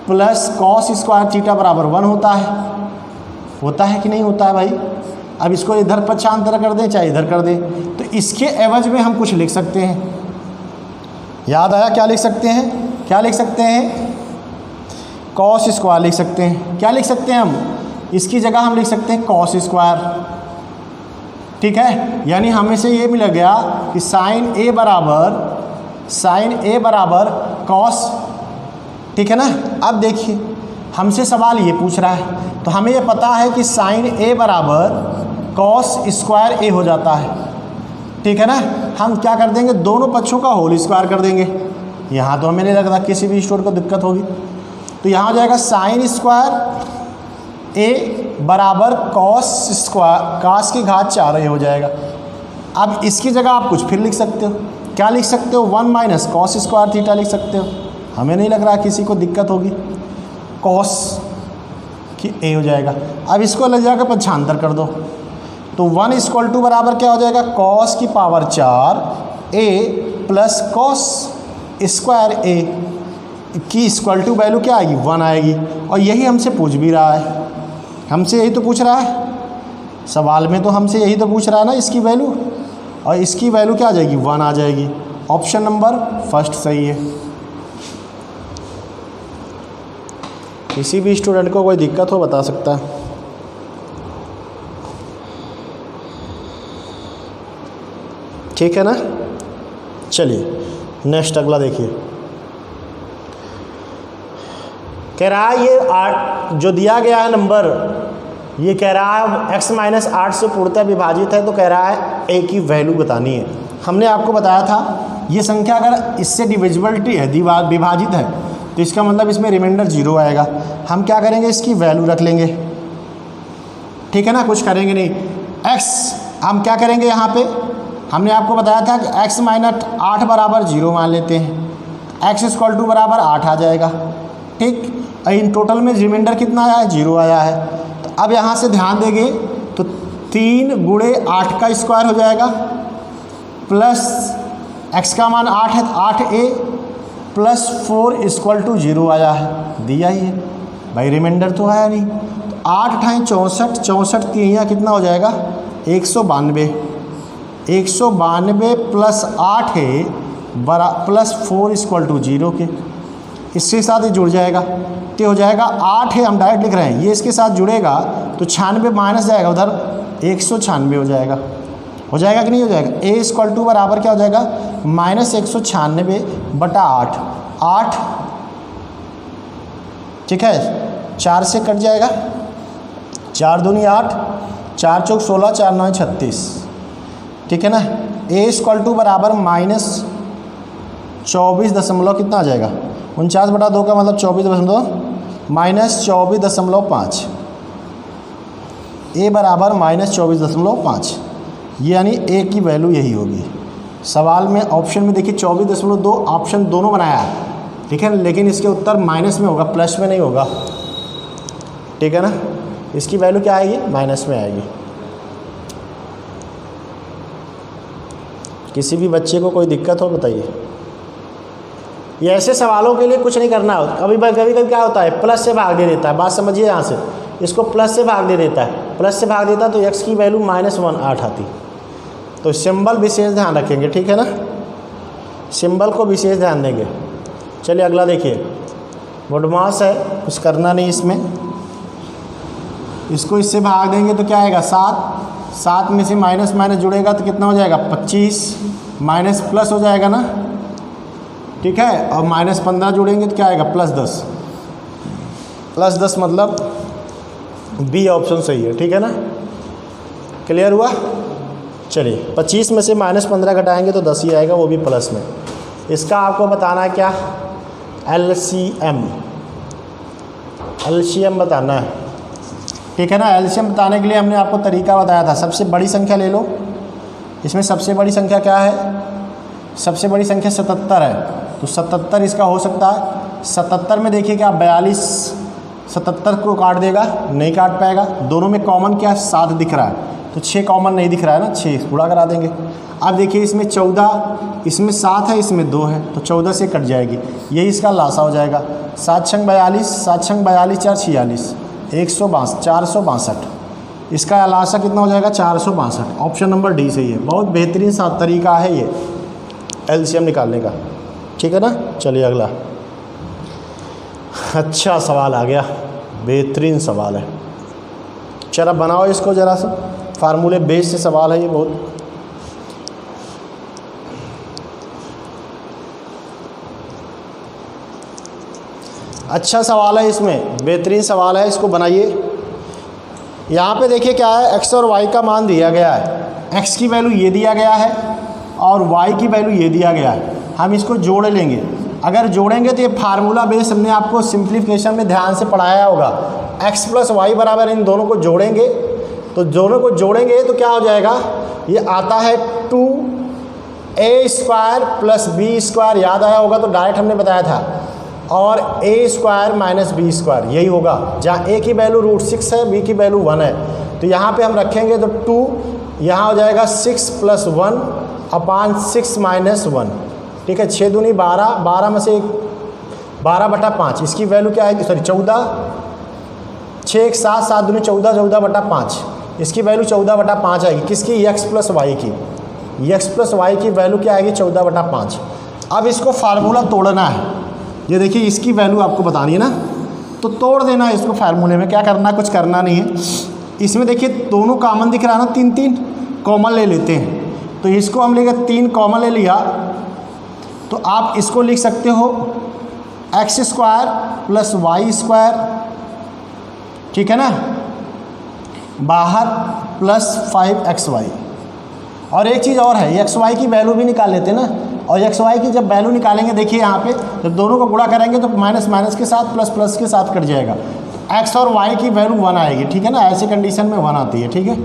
plus cos square theta बराबर 1 होता है कि नहीं होता है भाई। अब इसको इधर पक्षांतर कर दें चाहे इधर कर दें, तो इसके एवज में हम कुछ लिख सकते हैं। याद आया क्या लिख सकते हैं, cos स्क्वायर लिख सकते हैं। क्या लिख सकते हैं हम, इसकी जगह हम लिख सकते हैं cos स्क्वायर, ठीक है। यानी हमें से ये मिल गया कि sin A बराबर cos, ठीक है ना। अब देखिए हमसे सवाल ये पूछ रहा है तो हमें ये पता है कि sin A बराबर cos स्क्वायर A हो जाता है, ठीक है ना। हम क्या कर देंगे, दोनों पक्षों का होल स्क्वायर कर देंगे। यहाँ तो हमें नहीं लगता किसी भी स्टूडेंट को दिक्कत होगी। तो यहाँ हो जाएगा sin स्क्वायर A बराबर cos की घात 4 A हो जाएगा। अब इसकी जगह आप कुछ फिर लिख सकते हो, क्या लिख सकते हो 1 - cos स्क्वायर थीटा लिख सकते हो। हमें नहीं लग रहा किसी को दिक्कत होगी। cos की A हो जाएगा। अब इसको ले जाकर पक्षांतर कर दो तो 1 = बराबर क्या हो जाएगा cos की power 4 A plus cos square A की इक्वल टू वैल्यू क्या आएगी 1 आएगी। और यही हमसे पूछ भी रहा है, हमसे यही तो पूछ रहा है सवाल में, तो हमसे यही तो पूछ रहा है ना इसकी वैल्यू, और इसकी वैल्यू क्या आ जाएगी 1 आ जाएगी। ऑप्शन नंबर फर्स्ट सही है। किसी भी स्टूडेंट को कोई दिक्कत हो बता सकता है। ठीक है ना। चलिए नेक्स्ट अगला देखिए। कह रहा है ये 8 जो दिया गया है नंबर, ये कह रहा है x माइनस 8 से पूर्णतः विभाजित है, तो कह रहा है a की वैल्यू बतानी है। हमने आपको बताया था ये संख्या अगर इससे डिविजिबिलिटी है, विभाजित है, तो इसका मतलब इसमें रिमाइंडर 0 आएगा। हम क्या करेंगे, इसकी वैल्यू रख लेंगे, ठीक है ना, कुछ करेंगे नहीं। x हम क्या करेंगे, यहाँ पे हमने आपको बताया था कि x माइनस 8 बराबर 0 मान लेते हैं, x इक्वल टू बराबर 8 आ जाएगा, ठीक। इन टोटल में रिमाइंडर कितना आया है, 0 आया है। तो अब यहाँ से ध्यान देंगे तो 3 गुणे 8 का स्क्वायर हो जाएगा, प्लस x का मान 8 है, 8a प्लस 4 इक्वल टू 0 आया है, दिया ही है भाई, रिमाइंडर तो आया नहीं। तो 8 × 64, 64 3 कितना हो जाएगा, 192, 192 प्लस 8 है प्लस 4 इक्वल टू 0 के, इसके साथ ही जुड़ जाएगा, तो हो जाएगा 8 है, हम डायरेक्ट लिख रहे हैं, ये इसके साथ जुड़ेगा तो 96 माइनस जाएगा उधर, 196 हो जाएगा कि नहीं हो जाएगा। a इक्वल टू बराबर क्या हो जाएगा, माइनस 196 बटा 8, ठीक है, 4 से कट जाएगा, 4 दूनी 8, 4 चौक 16, 4 9 36, ठीक है ना। a इक्वल टू बराबर माइनस 24 कितना आ जाएगा, 49 बटा 2 का मतलब 24 माइनस 24.5, a बराबर माइनस 24.5, यानी a की वैल्यू यही होगी। सवाल में ऑप्शन में देखिए 24.2 ऑप्शन दोनों बनाया है, ठीक है, लेकिन इसके उत्तर माइनस में होगा, प्लस में नहीं होगा, ठीक है ना। इसकी वैल्यू क्या आएगी, माइनस में आएगी। किसी भी बच्चे को कोई दिक्कत हो बताइए। ये ऐसे सवालों के लिए कुछ नहीं करना होता। कभी कभी क्या होता है, प्लस से भाग दे देता है, बात समझिए यहाँ से, इसको प्लस से भाग दे देता है, प्लस से भाग देता तो x की वैल्यू -1 आती। तो सिंबल विशेष ध्यान रखेंगे, ठीक है ना, सिंबल को विशेष ध्यान देंगे। चलिए अगला देखिए, बदमाश है, कुछ करना नहीं इसमें, इसको इससे भाग देंगे तो क्या आएगा, 7 में से माइनस माइनस जुड़ेगा तो कितना हो जाएगा, 25, माइनस प्लस हो जाएगा ना, ठीक है, और -15 जोड़ेंगे तो क्या आएगा, +10, +10 मतलब बी ऑप्शन सही है, ठीक है ना। क्लियर हुआ। चलिए 25 में से -15 घटाएंगे तो 10 ही आएगा, वो भी प्लस में। इसका आपको बताना है क्या, एलसीएम बताना है, ठीक है ना। एलसीएम बताने के लिए हमने आपको तरीका बताया था, सबसे बड़ी संख्या ले लो। इसमें सबसे बड़ी संख्या क्या है, सबसे बड़ी संख्या 77 है, तो 77 इसका हो सकता है। 77 में देखिए क्या 42 77 को काट देगा, नहीं काट पाएगा। दोनों में कॉमन क्या 7 दिख रहा है, तो 6 कॉमन नहीं दिख रहा है ना, 6 पूरा करा देंगे। अब देखिए इसमें 14, इसमें 7 है, इसमें 2 है, तो 14 से कट जाएगी, यही इसका लासा हो जाएगा। 7 छंग 42, 7 छंग 42, 4 46, 462। इसका लासा कितना हो जाएगा, 462। ऑप्शन नंबर डी सही है। बहुत बेहतरीन सा तरीका है ये एलसीएम निकालने का, ठीक है ना। चलिए अगला, अच्छा सवाल आ गया, बेहतरीन सवाल है। चलो बनाओ इसको ज़रा सा, फार्मूले बेस से सवाल है ये बहुत। अच्छा सवाल है, इसमें बेहतरीन सवाल है, इसको बनाइए। यहाँ पे देखिए क्या है, x और y का मान दिया गया है, x की वैल्यू ये दिया गया है और y की वैल्यू ये दिया गया है। हम इसको जोड़ लेंगे, अगर जोड़ेंगे तो ये फार्मूला बेस हमने आपको सिंप्लीफिकेशन में ध्यान से पढ़ाया होगा। x + y बराबर, इन दोनों को जोड़ेंगे, तो दोनों को जोड़ेंगे तो क्या हो जाएगा, ये आता है 2a² + b², याद आया होगा तो डायरेक्ट हमने बताया था, और a² - b², यही होगा। जहाँ a की वैल्यू √6 है, b की वैल्यू 1 है, तो यहाँ पे हम रखेंगे तो 2, यहाँ हो जाएगा 6 + 1/6 - 1, ठीक है। 6 दूनी 12, 12 में से 12/5, इसकी वैल्यू क्या आएगी, सॉरी 14, 6 1 7, 7 दूनी 14, 14/5, इसकी वैल्यू 14/5 आएगी। किसकी, x + y की, x + y की वैल्यू क्या आएगी, 14/5। अब इसको फार्मूला तोड़ना है, ये देखिए इसकी वैल्यू आपको बतानी है ना, तो तोड़ देना है इसको फार्मूले में। क्या करना, कुछ करना नहीं है। इसमें देखिए दोनों कॉमन दिख रहा है ना, 3 3 कॉमन ले लेते हैं, तो इसको हम लेंगे 3 कॉमन ले लिया, तो आप इसको लिख सकते हो x square plus y square, ठीक है ना, बाहर प्लस 5xy। और एक चीज़ और है, एक्स वाई की वैल्यू भी निकाल लेते हैं ना, और एक्स वाई की जब वैल्यू निकालेंगे देखिए यहाँ पे जब दोनों को गुणा करेंगे तो माइनस माइनस के साथ प्लस प्लस के साथ कट जाएगा, एक्स और वाई की वैल्यू 1 आएगी, ठीक है ना, ऐसे कंडीशन में 1 आती है, ठीक है।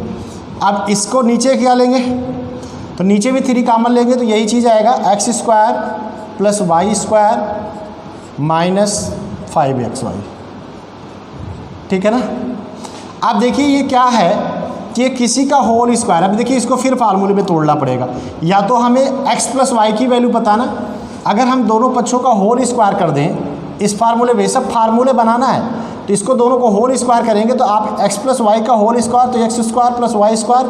अब इसको नीचे क्या लेंगे, तो नीचे भी 3 कॉमन लेंगे तो यही चीज़ आएगा, x square plus y square minus 5xy, ठीक है ना। अब देखिए ये क्या है कि ये किसी का होल स्क्वायर, अब देखिए इसको फिर फार्मूले में तोड़ना पड़ेगा, या तो हमें x प्लस वाई की वैल्यू पता ना, अगर हम दोनों पक्षों का होल स्क्वायर कर दें इस फार्मूले में, सब फार्मूले बनाना है तो इसको दोनों को होल स्क्वायर करेंगे तो आप x प्लस वाई का होल स्क्वायर तो x square plus y square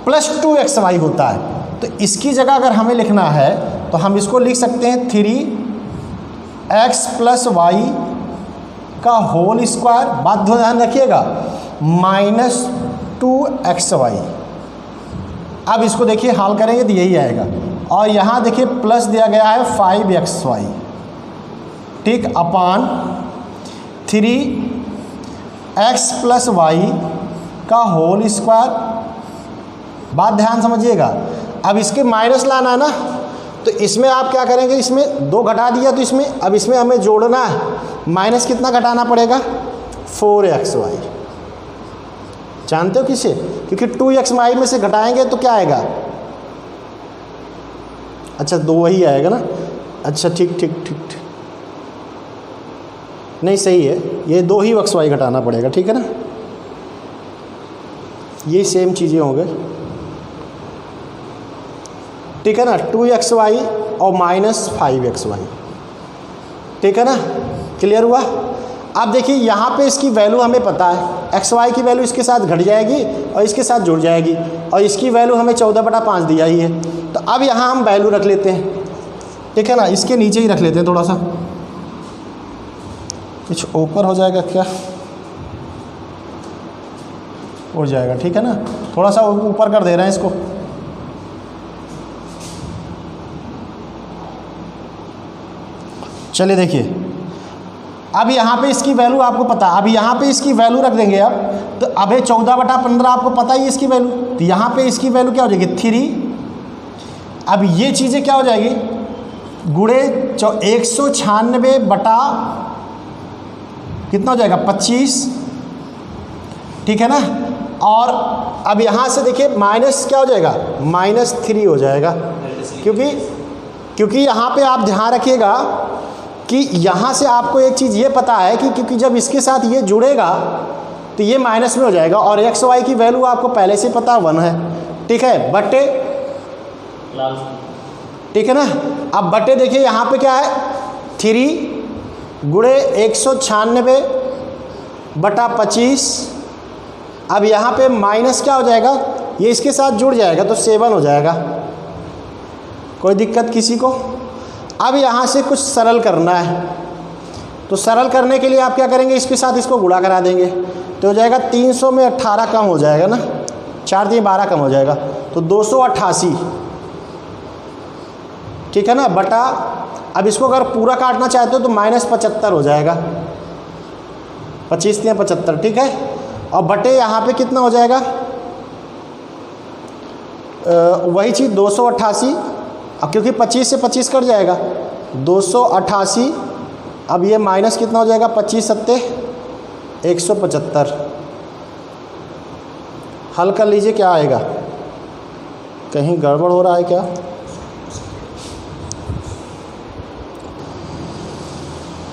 plus 2xy होता है। तो इसकी जगह अगर हमें लिखना है तो हम इसको लिख सकते हैं 3x प्लस वाई का होल स्क्वायर, बात ध्यान रखिएगा, माइनस 2xy। अब इसको देखिए हल करेंगे तो यही आएगा, और यहाँ देखिए प्लस दिया गया है 5xy, ठीक, अपान 3x प्लस वाई का होल स्क्वायर। बात ध्यान समझिएगा, अब इसके माइनस लाना है ना, तो इसमें आप क्या करेंगे, इसमें 2 घटा दिया तो इसमें, अब इसमें हमें जोड़ना है, माइनस कितना घटाना पड़ेगा, 4xy। जानते हो किसे, क्योंकि 2xy में से घटाएंगे तो क्या आएगा, अच्छा 2 वही आएगा ना, अच्छा ठीक ठीक ठीक ठीक, नहीं सही है, ये 2 ही xy घटाना पड़ेगा, ठीक है ना, ये सेम चीज़ें हो गए, ठीक है ना, 2xy और माइनस 5xy, ठीक है ना, क्लियर हुआ। अब देखिए यहाँ पे इसकी वैल्यू हमें पता है, xy की वैल्यू इसके साथ घट जाएगी और इसके साथ जुड़ जाएगी, और इसकी वैल्यू हमें 14/5 दिया ही है। तो अब यहाँ हम वैल्यू रख लेते हैं, ठीक है ना, इसके नीचे ही रख लेते हैं, थोड़ा सा कुछ ऊपर हो जाएगा क्या, उड़ जाएगा, ठीक है ना, थोड़ा सा ऊपर कर दे रहे हैं इसको, चलिए देखिए, अब यहाँ पे इसकी वैल्यू आपको पता, अब यहाँ पे इसकी वैल्यू रख देंगे अब, तो अब 14/15 आपको पता ही है इसकी वैल्यू, तो यहाँ पे इसकी वैल्यू क्या हो जाएगी 3। अब ये चीज़ें क्या हो जाएगी, गुणे 196 बटा कितना हो जाएगा 25, ठीक है ना, और अब यहाँ से देखिए माइनस क्या हो जाएगा, -3 हो जाएगा, क्योंकि यहाँ पे आप ध्यान रखिएगा कि यहाँ से आपको एक चीज़ ये पता है कि क्योंकि जब इसके साथ ये जुड़ेगा तो ये माइनस में हो जाएगा, और एक्स वाई की वैल्यू आपको पहले से पता 1 है, ठीक है, बटे, ठीक है ना। अब बटे देखिए यहाँ पे क्या है 3 गुणे 196 बटा 25, अब यहाँ पे माइनस क्या हो जाएगा, ये इसके साथ जुड़ जाएगा तो 7 हो जाएगा, कोई दिक्कत किसी को। अब यहाँ से कुछ सरल करना है, तो सरल करने के लिए आप क्या करेंगे, इसके साथ इसको गुणा करा देंगे तो हो जाएगा 300 में 18 कम हो जाएगा ना, 4 × 12 कम हो जाएगा, तो 288, ठीक है ना, बटा, अब इसको अगर पूरा काटना चाहते हो तो -75 हो जाएगा, 25 × 75, ठीक है, और बटे यहाँ पे कितना हो जाएगा, वही चीज़ 288, अब क्योंकि 25 से 25 कट जाएगा 288, अब ये माइनस कितना हो जाएगा 25 × 7 175, हल कर लीजिए क्या आएगा, कहीं गड़बड़ हो रहा है क्या,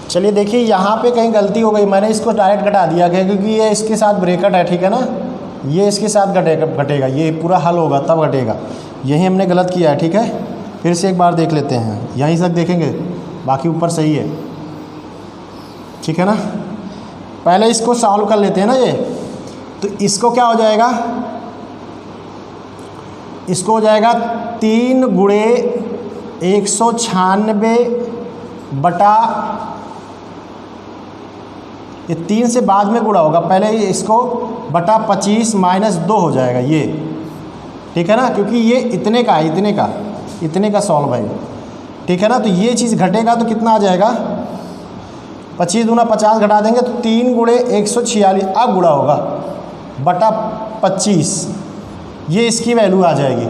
चलिए देखिए यहाँ पे कहीं गलती हो गई, मैंने इसको डायरेक्ट घटा दिया गया क्योंकि ये इसके साथ ब्रैकेट है, ठीक है ना, ये इसके साथ घटेगा, ये पूरा हल होगा तब घटेगा, यही हमने गलत किया है, ठीक है। फिर से एक बार देख लेते हैं, यहीं तक देखेंगे, बाकी ऊपर सही है, ठीक है ना। पहले इसको सॉल्व कर लेते हैं ना ये, तो इसको क्या हो जाएगा, इसको हो जाएगा 3 गुणे 196 बटा, ये 3 से बाद में गुणा होगा, पहले इसको बटा 25 -2 हो जाएगा ये, ठीक है ना, क्योंकि ये इतने का सॉल्व है, ठीक है ना, तो ये चीज़ घटेगा तो कितना आ जाएगा 25 दूना 50 घटा देंगे तो 3 गुणे 146 अब गुणा होगा बटा 25, ये इसकी वैल्यू आ जाएगी,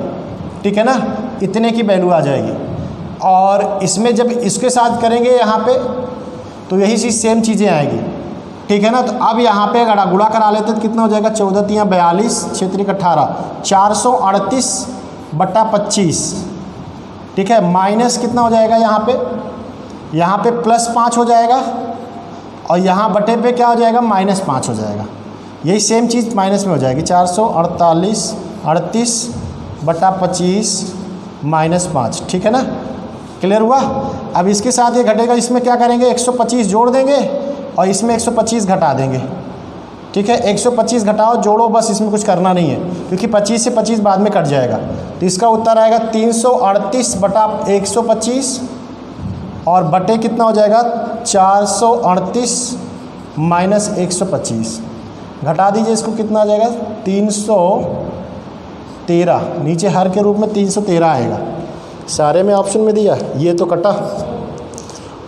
ठीक है ना, इतने की वैल्यू आ जाएगी। और इसमें जब इसके साथ करेंगे यहाँ पे तो यही चीज़ सेम चीज़ें आएगी, ठीक है ना। तो अब यहाँ पे अगर गुणा करा लेते तो कितना हो जाएगा, 14 × 42 6 × 18 438 बटा 25, ठीक है। माइनस कितना हो जाएगा यहाँ पे +5 हो जाएगा और यहाँ बटे पे क्या हो जाएगा, -5 हो जाएगा। यही सेम चीज़ माइनस में हो जाएगी, 438 बटा 25 -5, ठीक है ना। क्लियर हुआ। अब इसके साथ ये घटेगा, इसमें क्या करेंगे, 125 जोड़ देंगे और इसमें 125 घटा देंगे, ठीक है। 125 घटाओ जोड़ो, बस इसमें कुछ करना नहीं है क्योंकि 25 से 25 बाद में कट जाएगा। तो इसका उत्तर आएगा 338 बटा 125 और बटे कितना हो जाएगा 438 माइनस 125, घटा दीजिए इसको, कितना आ जाएगा 313, नीचे हर के रूप में 313 आएगा। सारे में ऑप्शन में दिया, ये तो कटा,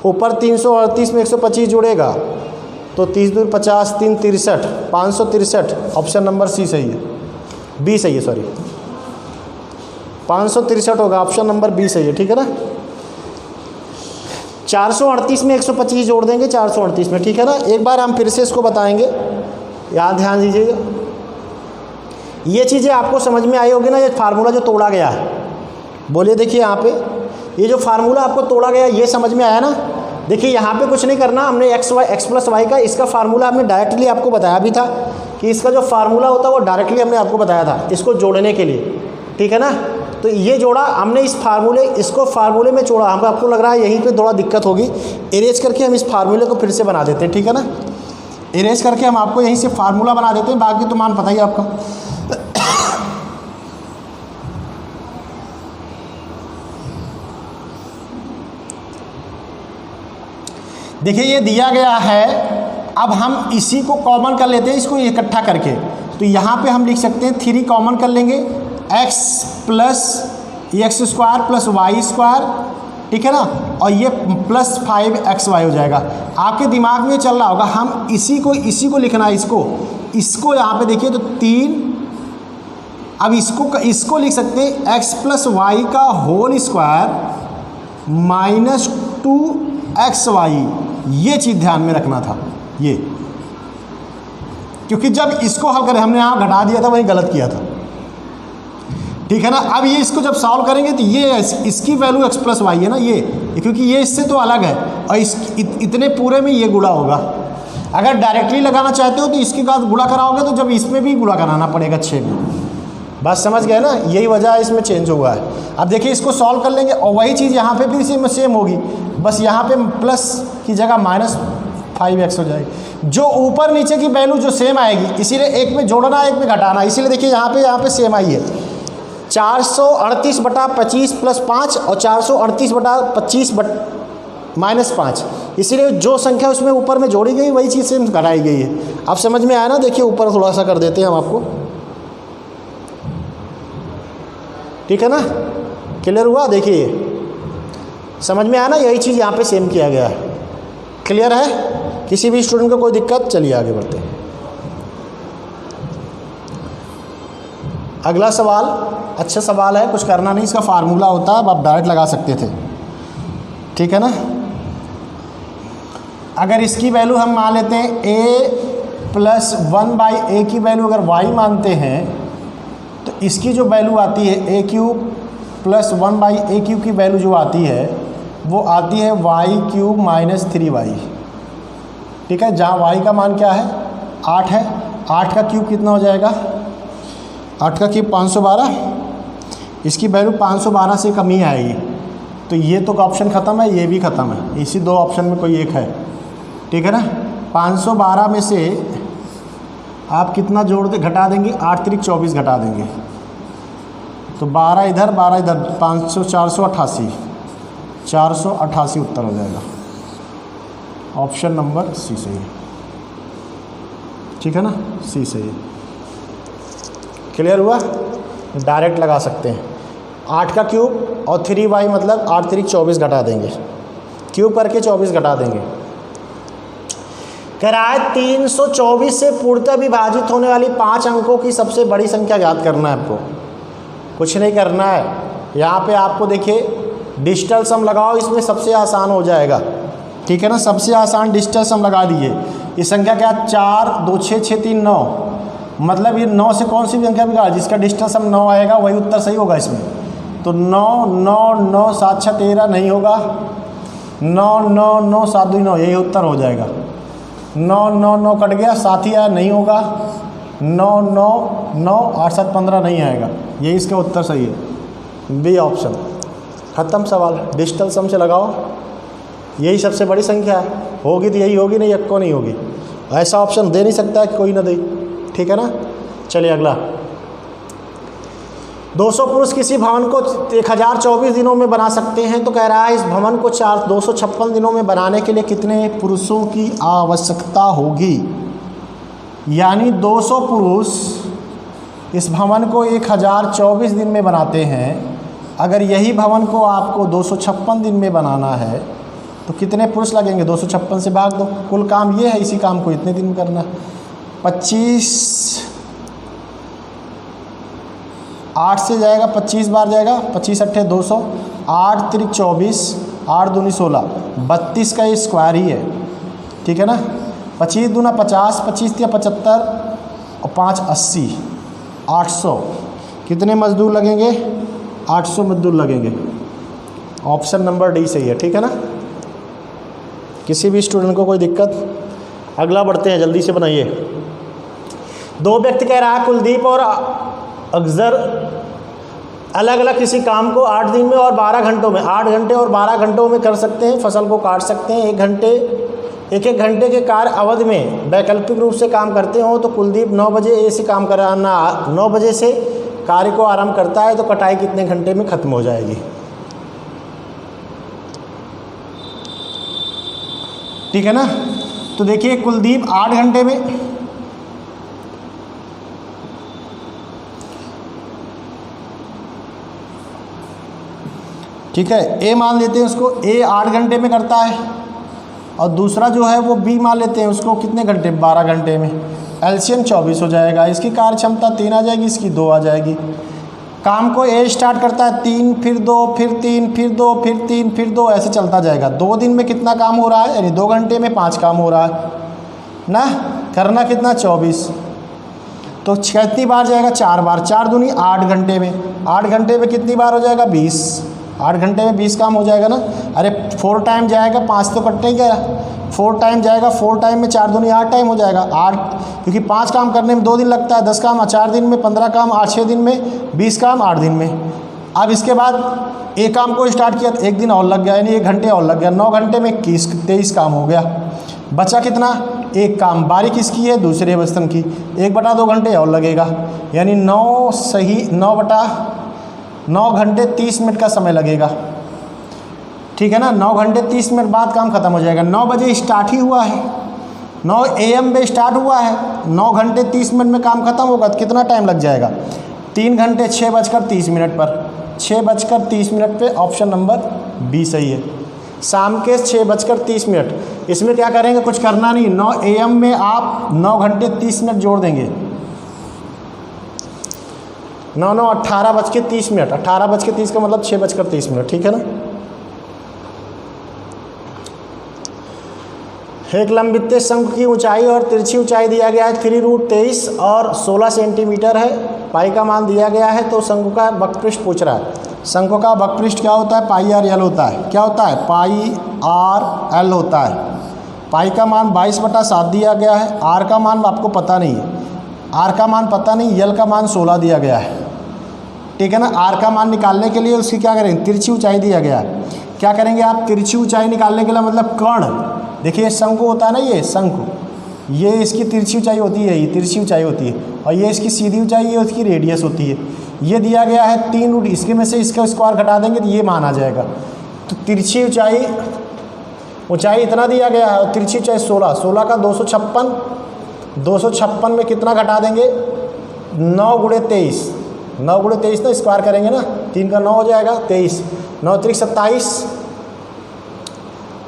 ऊपर 338 में 125 जुड़ेगा तो 30 दूर 50 3 63 563, ऑप्शन नंबर सी सही है, बी सही है, सॉरी 563 होगा, ऑप्शन नंबर बी सही है, ठीक है ना। 438 में 125 जोड़ देंगे 438 में, ठीक है ना। एक बार हम फिर से इसको बताएंगे, याद ध्यान दीजिएगा। ये चीज़ें आपको समझ में आई होगी ना, ये फार्मूला जो तोड़ा गया है, बोलिए देखिए यहाँ पे ये जो फार्मूला आपको तोड़ा गया ये समझ में आया ना। देखिए यहाँ पे कुछ नहीं करना, हमने x प्लस वाई का इसका फार्मूला हमने डायरेक्टली आपको बताया भी था कि इसका जो फार्मूला होता है वो डायरेक्टली हमने आपको बताया था इसको जोड़ने के लिए, ठीक है ना। तो ये जोड़ा हमने इसको फार्मूले में जोड़ा, हमको आपको लग रहा है यहीं पे थोड़ा दिक्कत होगी, इरेज करके हम इस फार्मूले को फिर से बना देते हैं, ठीक है ना। इरेज करके हम आपको यहीं से फार्मूला बना देते हैं, बाकी तो मान पता ही आपका। देखिए ये दिया गया है, अब हम इसी को कॉमन कर लेते हैं, इसको इकट्ठा करके। तो यहाँ पे हम लिख सकते हैं 3 कॉमन कर लेंगे, x plus x² plus y², ठीक है ना, और ये प्लस 5xy हो जाएगा। आपके दिमाग में चल रहा होगा हम इसी को लिखना है, इसको यहाँ पे देखिए तो 3, अब इसको लिख सकते हैं x प्लस वाई का होल स्क्वायर माइनस 2xy, ये चीज़ ध्यान में रखना था ये, क्योंकि जब इसको हल करें हमने यहाँ घटा दिया था, वही गलत किया था, ठीक है ना। अब ये इसको जब सॉल्व करेंगे तो ये इसकी वैल्यू x प्लस वाई है ना, ये क्योंकि ये इससे तो अलग है और इतने पूरे में ये गुणा होगा। अगर डायरेक्टली लगाना चाहते हो तो इसके बाद गुणा कराओगे तो जब इसमें भी गुणा कराना पड़ेगा 6 में, बात समझ गए ना, यही वजह है इसमें चेंज हुआ है। अब देखिए इसको सॉल्व कर लेंगे और वही चीज़ यहाँ पे भी सेम होगी, बस यहाँ पे प्लस की जगह -5x हो जाएगी। जो ऊपर नीचे की वैल्यू जो सेम आएगी, इसीलिए एक में जोड़ना एक में घटाना, इसीलिए देखिए यहाँ पे सेम आई है। 438 बटा 25 प्लस 5 और 438 बटा 25 माइनस 5, इसीलिए जो संख्या उसमें ऊपर में जोड़ी गई वही चीज़ सेम घटाई गई है। अब समझ में आया ना। देखिए ऊपर थोड़ा सा कर देते हैं हम आपको, ठीक है ना, क्लियर हुआ। देखिए समझ में आया ना, यही चीज़ यहाँ पे सेम किया गया है। क्लियर है, किसी भी स्टूडेंट को कोई दिक्कत, चलिए आगे बढ़ते हैं। अगला सवाल अच्छा सवाल है, कुछ करना नहीं, इसका फार्मूला होता है, अब आप डायरेक्ट लगा सकते थे, ठीक है ना। अगर इसकी वैल्यू हम मान लेते हैं a प्लस 1/a की वैल्यू अगर y मानते हैं तो इसकी जो वैल्यू आती है a³ प्लस 1/a³ की वैल्यू जो आती है वो आती है y³ माइनस 3y, ठीक है। जहाँ y का मान क्या है 8 है, 8 का क्यूब कितना हो जाएगा, 8 का क्यूब 512, इसकी वैल्यू 512 से कम ही आएगी। तो ये तो ऑप्शन ख़त्म है, ये भी ख़त्म है, इसी 2 ऑप्शन में कोई एक है, ठीक है ना। 512 में से आप कितना जोड़ दे घटा देंगे, 8 3 24 घटा देंगे तो 12 इधर 12 इधर, 500 488 उत्तर हो जाएगा। ऑप्शन नंबर सी सही है, ठीक है ना, सी सही है। क्लियर हुआ, डायरेक्ट लगा सकते हैं। 8 का क्यूब और 3y मतलब 8 3 24 घटा देंगे, क्यूब करके 24 घटा देंगे, कह रहा है 324 से पूर्णतः विभाजित होने वाली 5 अंकों की सबसे बड़ी संख्या ज्ञात करना है आपको। कुछ नहीं करना है, यहाँ पे आपको देखिए डिजिटल सम लगाओ, इसमें सबसे आसान हो जाएगा। ठीक है ना, सबसे आसान डिजिटल सम लगा दिए। ये संख्या क्या, 4 2 6 6 3 9, मतलब ये 9 से कौन सी भी संख्या बिगाड़, जिसका डिजिटल सम 9 आएगा वही उत्तर सही होगा इसमें। तो 9 9 9 7 6 13 नहीं होगा, 9 9 9 7 2 9 यही उत्तर हो जाएगा। 9 9 9 कट गया, 7 ही आया, नहीं होगा। 9 9 9 8 7 15 नहीं आएगा, यही इसका उत्तर सही है, बी ऑप्शन। ख़त्म सवाल, डिजिटल सम से लगाओ, यही सबसे बड़ी संख्या है, होगी तो यही होगी, नहीं एक को नहीं होगी। ऐसा ऑप्शन दे नहीं सकता है कि कोई ना दे। ठीक है ना, चलिए अगला। 200 पुरुष किसी भवन को 1024 दिनों में बना सकते हैं, तो कह रहा है इस भवन को 256 दिनों में बनाने के लिए कितने पुरुषों की आवश्यकता होगी। यानी 200 पुरुष इस भवन को 1024 दिन में बनाते हैं। अगर यही भवन को आपको 256 दिन में बनाना है तो कितने पुरुष लगेंगे, 256 से भाग दो, कुल काम ये है, इसी काम को इतने दिन में करना है। 25 8 से जाएगा, 25 बार जाएगा, 25 अट्ठे 200, 8 त्रिक 24, 8 दूनी 16, 32 का ये स्क्वायर ही है। ठीक है ना, 25 दूना 50, 25 तिया 75 और 5 80, 800। कितने मजदूर लगेंगे, 800 मजदूर लगेंगे। ऑप्शन नंबर डी सही है। ठीक है ना, किसी भी स्टूडेंट को कोई दिक्कत। अगला बढ़ते हैं, जल्दी से बनाइए। 2 व्यक्ति कह रहा है कुलदीप और अक्सर अलग अलग किसी काम को 8 दिन में और 12 घंटों में, 8 घंटे और 12 घंटों में कर सकते हैं। फसल को काट सकते हैं। एक घंटे के कार्य अवधि में वैकल्पिक रूप से काम करते हो तो कुलदीप 9 बजे से काम कराना, 9 बजे से कार्य को आरंभ करता है तो कटाई कितने घंटे में खत्म हो जाएगी। ठीक है ना, तो देखिए कुलदीप 8 घंटे में, ठीक है, ए मान लेते हैं उसको, ए 8 घंटे में करता है और दूसरा जो है वो बी मान लेते हैं उसको कितने घंटे, 12 घंटे में। एलसीएम 24 हो जाएगा। इसकी कार्य क्षमता 3 आ जाएगी, इसकी 2 आ जाएगी। काम को ए स्टार्ट करता है 3 फिर 2 फिर 3 फिर 2 फिर 3 फिर 2, ऐसे चलता जाएगा। 2 दिन में कितना काम हो रहा है, यानी 2 घंटे में 5 काम हो रहा है ना। करना कितना, 24। तो कितनी बार जाएगा, 4 बार। 4 दूनी 8 घंटे में, 8 घंटे में कितनी बार हो जाएगा, 20। 8 घंटे में 20 काम हो जाएगा ना। अरे 4 टाइम जाएगा, 5 तो कटने ही गया। 4 टाइम जाएगा, 4 टाइम में 4 दूनी 8 टाइम हो जाएगा। 8 क्योंकि 5 काम करने में 2 दिन लगता है, 10 काम 4 दिन में, 15 काम 8-6 दिन में, 20 काम 8 दिन में। अब इसके बाद एक काम को स्टार्ट किया तो 1 दिन और लग गया, यानी 1 घंटे और लग गया। 9 घंटे में 23 काम हो गया। बचा कितना, 1 काम। बारी किसकी है, दूसरे वस्तन की। 1/2 घंटे और लगेगा, यानी 9 घंटे 30 मिनट का समय लगेगा। ठीक है ना, 9 घंटे 30 मिनट बाद काम खत्म हो जाएगा। 9 बजे स्टार्ट ही हुआ है, 9 AM में स्टार्ट हुआ है, 9 घंटे 30 मिनट में काम खत्म होगा तो कितना टाइम लग जाएगा, 3 घंटे 6:30 पर। 6:30 पे ऑप्शन नंबर बी सही है। शाम के 6:30। इसमें क्या करेंगे, कुछ करना नहीं। 9 AM में आप 9 घंटे 30 मिनट जोड़ देंगे। 9 9 18:30। 18:30 का मतलब 6:30। ठीक है ना। एक लंबित शंकु की ऊंचाई और तिरछी ऊंचाई दिया गया है 3√23 और 16 सेंटीमीटर है। पाई का मान दिया गया है, तो शंकु का वक्रपृष्ठ पूछ रहा है। शंकु का वक्रपृष्ठ क्या होता है, पाई आर एल होता है। क्या होता है, पाई आर एल होता है। पाई का मान 22/7 दिया गया है। आर का मान आपको पता नहीं है, आर का मान पता नहीं, एल का मान 16 दिया गया है। ठीक है ना। आर का मान निकालने के लिए उसकी क्या करेंगे, तिरछी ऊंचाई दिया गया है। क्या करेंगे आप, तिरछी ऊंचाई निकालने के लिए मतलब कर्ण, देखिए शंकु होता है ना, ये शंकु, ये इसकी तिरछी ऊंचाई होती है, ये तिरछी ऊंचाई होती है, और ये इसकी सीधी ऊंचाई, ये उसकी रेडियस होती है। ये दिया गया है 3 इसके में से इसका स्क्वायर घटा देंगे तो ये मान आ जाएगा। तो तिरछी ऊंचाई इतना दिया गया है और तिरछी ऊंचाई 16 का 256 में कितना घटा देंगे, 9 × 23। 9 × 23 ना, स्क्वायर करेंगे ना, 3 का 9 हो जाएगा 23, 9 × 3 = 27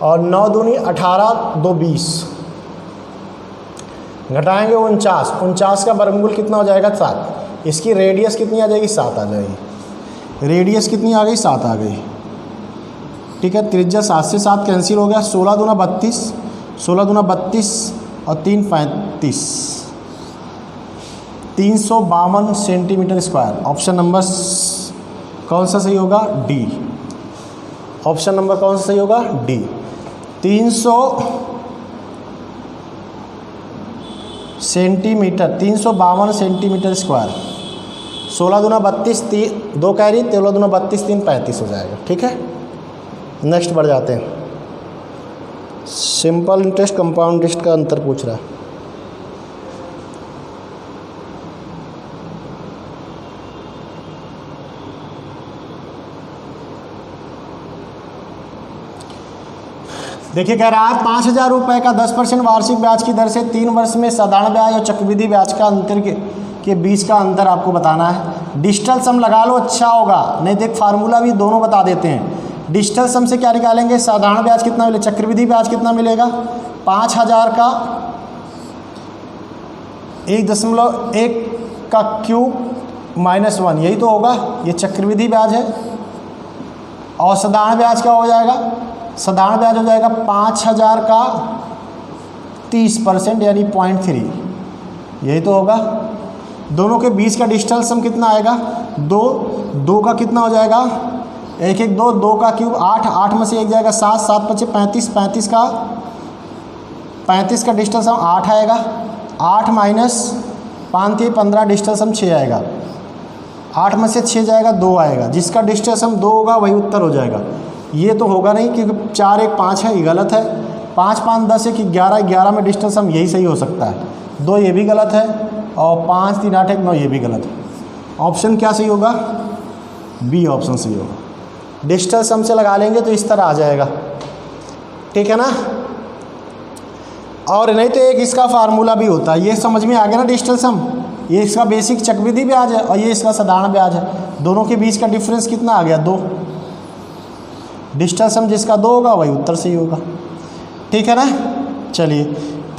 और 9 दूनी 18, 2 20। घटाएंगे 49, 49 का वर्गमूल कितना हो जाएगा 7। इसकी रेडियस कितनी आ जाएगी 7 आ जाएगी। रेडियस कितनी आ गई 7 आ गई, ठीक है। त्रिज्या 7 से 7 कैंसिल हो गया, 16 दूना 32, 16 दूना 32 और 3 35, 352 सेंटीमीटर स्क्वायर। ऑप्शन नंबर कौन सा सही होगा? डी। ऑप्शन नंबर कौन सा सही होगा? डी। 300 centimetre, 352 centimetre square. 16 दूना 32, 2 कैरी, 13 दूना 32, 3 35 हो जाएगा, ठीक है। नेक्स्ट बढ़ जाते हैं। सिंपल इंटरेस्ट कंपाउंड इंटरेस्ट का अंतर पूछ रहा है। देखिए कह रहा है 5,000 रुपये का 10% वार्षिक ब्याज की दर से 3 वर्ष में साधारण ब्याज और चक्रवृद्धि ब्याज का अंतर के बीच का अंतर आपको बताना है। डिजिटल सम लगा लो, अच्छा होगा, नहीं देख फार्मूला भी दोनों बता देते हैं। डिजिटल सम से क्या निकालेंगे? साधारण ब्याज कितना मिलेगा, चक्रवृद्धि ब्याज कितना मिलेगा? 5,000 का 1.1 का क्यूब -1, यही तो होगा, ये चक्रवृद्धि ब्याज है। और साधारण ब्याज क्या हो जाएगा? साधारण ब्याज हो जाएगा 5,000 का 30% यानी 0.3, यही तो होगा। दोनों के बीच का डिजिटल सम कितना आएगा? 2 का कितना हो जाएगा? 1 1 2, 2 का क्यूब 8, 8 में से 1 जाएगा 7, 7 × 5 = 35, 35 का डिजिटल सम 8 आएगा। 8 - 5 × 15 डिजिटल सम 6 आएगा। 8 में से 6 जाएगा 2 आएगा। जिसका डिजिटल सम 2 होगा वही उत्तर हो जाएगा। ये तो होगा नहीं क्योंकि 4 1 5 है, ये गलत है। 5 5 10 1 11, 11 में डिजिटल सम यही सही हो सकता है। 2 ये भी गलत है और 5 3 8 1 9 ये भी गलत है। ऑप्शन क्या सही होगा? बी ऑप्शन सही होगा। डिजिटल सम से लगा लेंगे तो इस तरह आ जाएगा, ठीक है ना। और नहीं तो एक इसका फार्मूला भी होता है, ये समझ में आ गया ना डिजिटल सम। ये इसका बेसिक चक्रवृद्धि ब्याज है और ये इसका साधारण ब्याज है। दोनों के बीच का डिफरेंस कितना आ गया? 2। डिजिटल सम जिसका 2 होगा वही उत्तर सही होगा, ठीक है ना। चलिए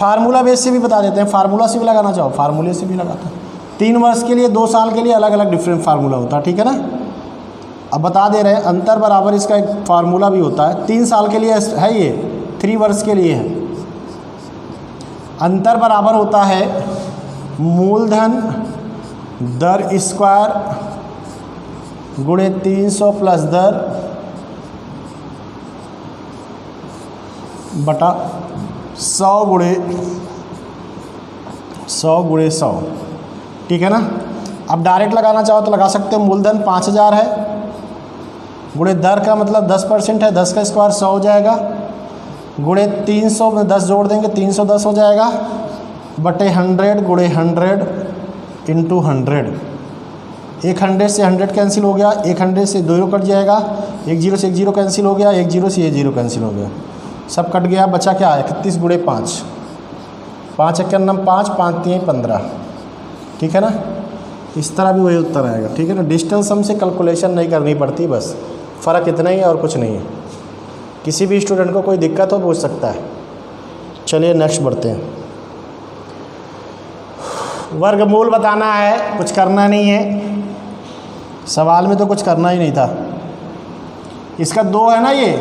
फार्मूला बेस से भी बता देते हैं, फार्मूला से भी लगाना चाहो फार्मूले से भी लगाते हैं। 3 वर्ष के लिए 2 साल के लिए अलग अलग डिफरेंट फार्मूला होता है, ठीक है ना। अब बता दे रहे हैं अंतर बराबर इसका एक फार्मूला भी होता है। 3 साल के लिए है, ये 3 वर्ष के लिए है। अंतर बराबर होता है मूलधन दर स्क्वायर गुणे 300 प्लस दर बटा 100 गुणे 100, ठीक है ना। अब डायरेक्ट लगाना चाहो तो लगा सकते हो। मूलधन 5,000 है, गुणे दर का मतलब 10% है, 10 का स्क्वायर 100 हो जाएगा, गुणे 300 में 10 जोड़ देंगे 310 हो जाएगा, बटे 100 गुणे 100 इंटू 100। एक 100 से 100 कैंसिल हो गया, एक 100 से 2 कट जाएगा, एक 0 से 1 0 कैंसिल हो गया, एक 0 से ये 0 कैंसिल हो गया, सब कट गया। बचा क्या? 31 गुणे 5, 5 1 5, 5 3 15, ठीक है ना। इस तरह भी वही उत्तर आएगा, ठीक है ना। डिजिटल सम से कैलकुलेशन नहीं करनी पड़ती, बस फ़र्क इतना ही है और कुछ नहीं है। किसी भी स्टूडेंट को कोई दिक्कत हो पूछ सकता है। चलिए नेक्स्ट बढ़ते हैं। वर्गमूल बताना है, कुछ करना नहीं है, सवाल में तो कुछ करना ही नहीं था। इसका 2 है ना ये,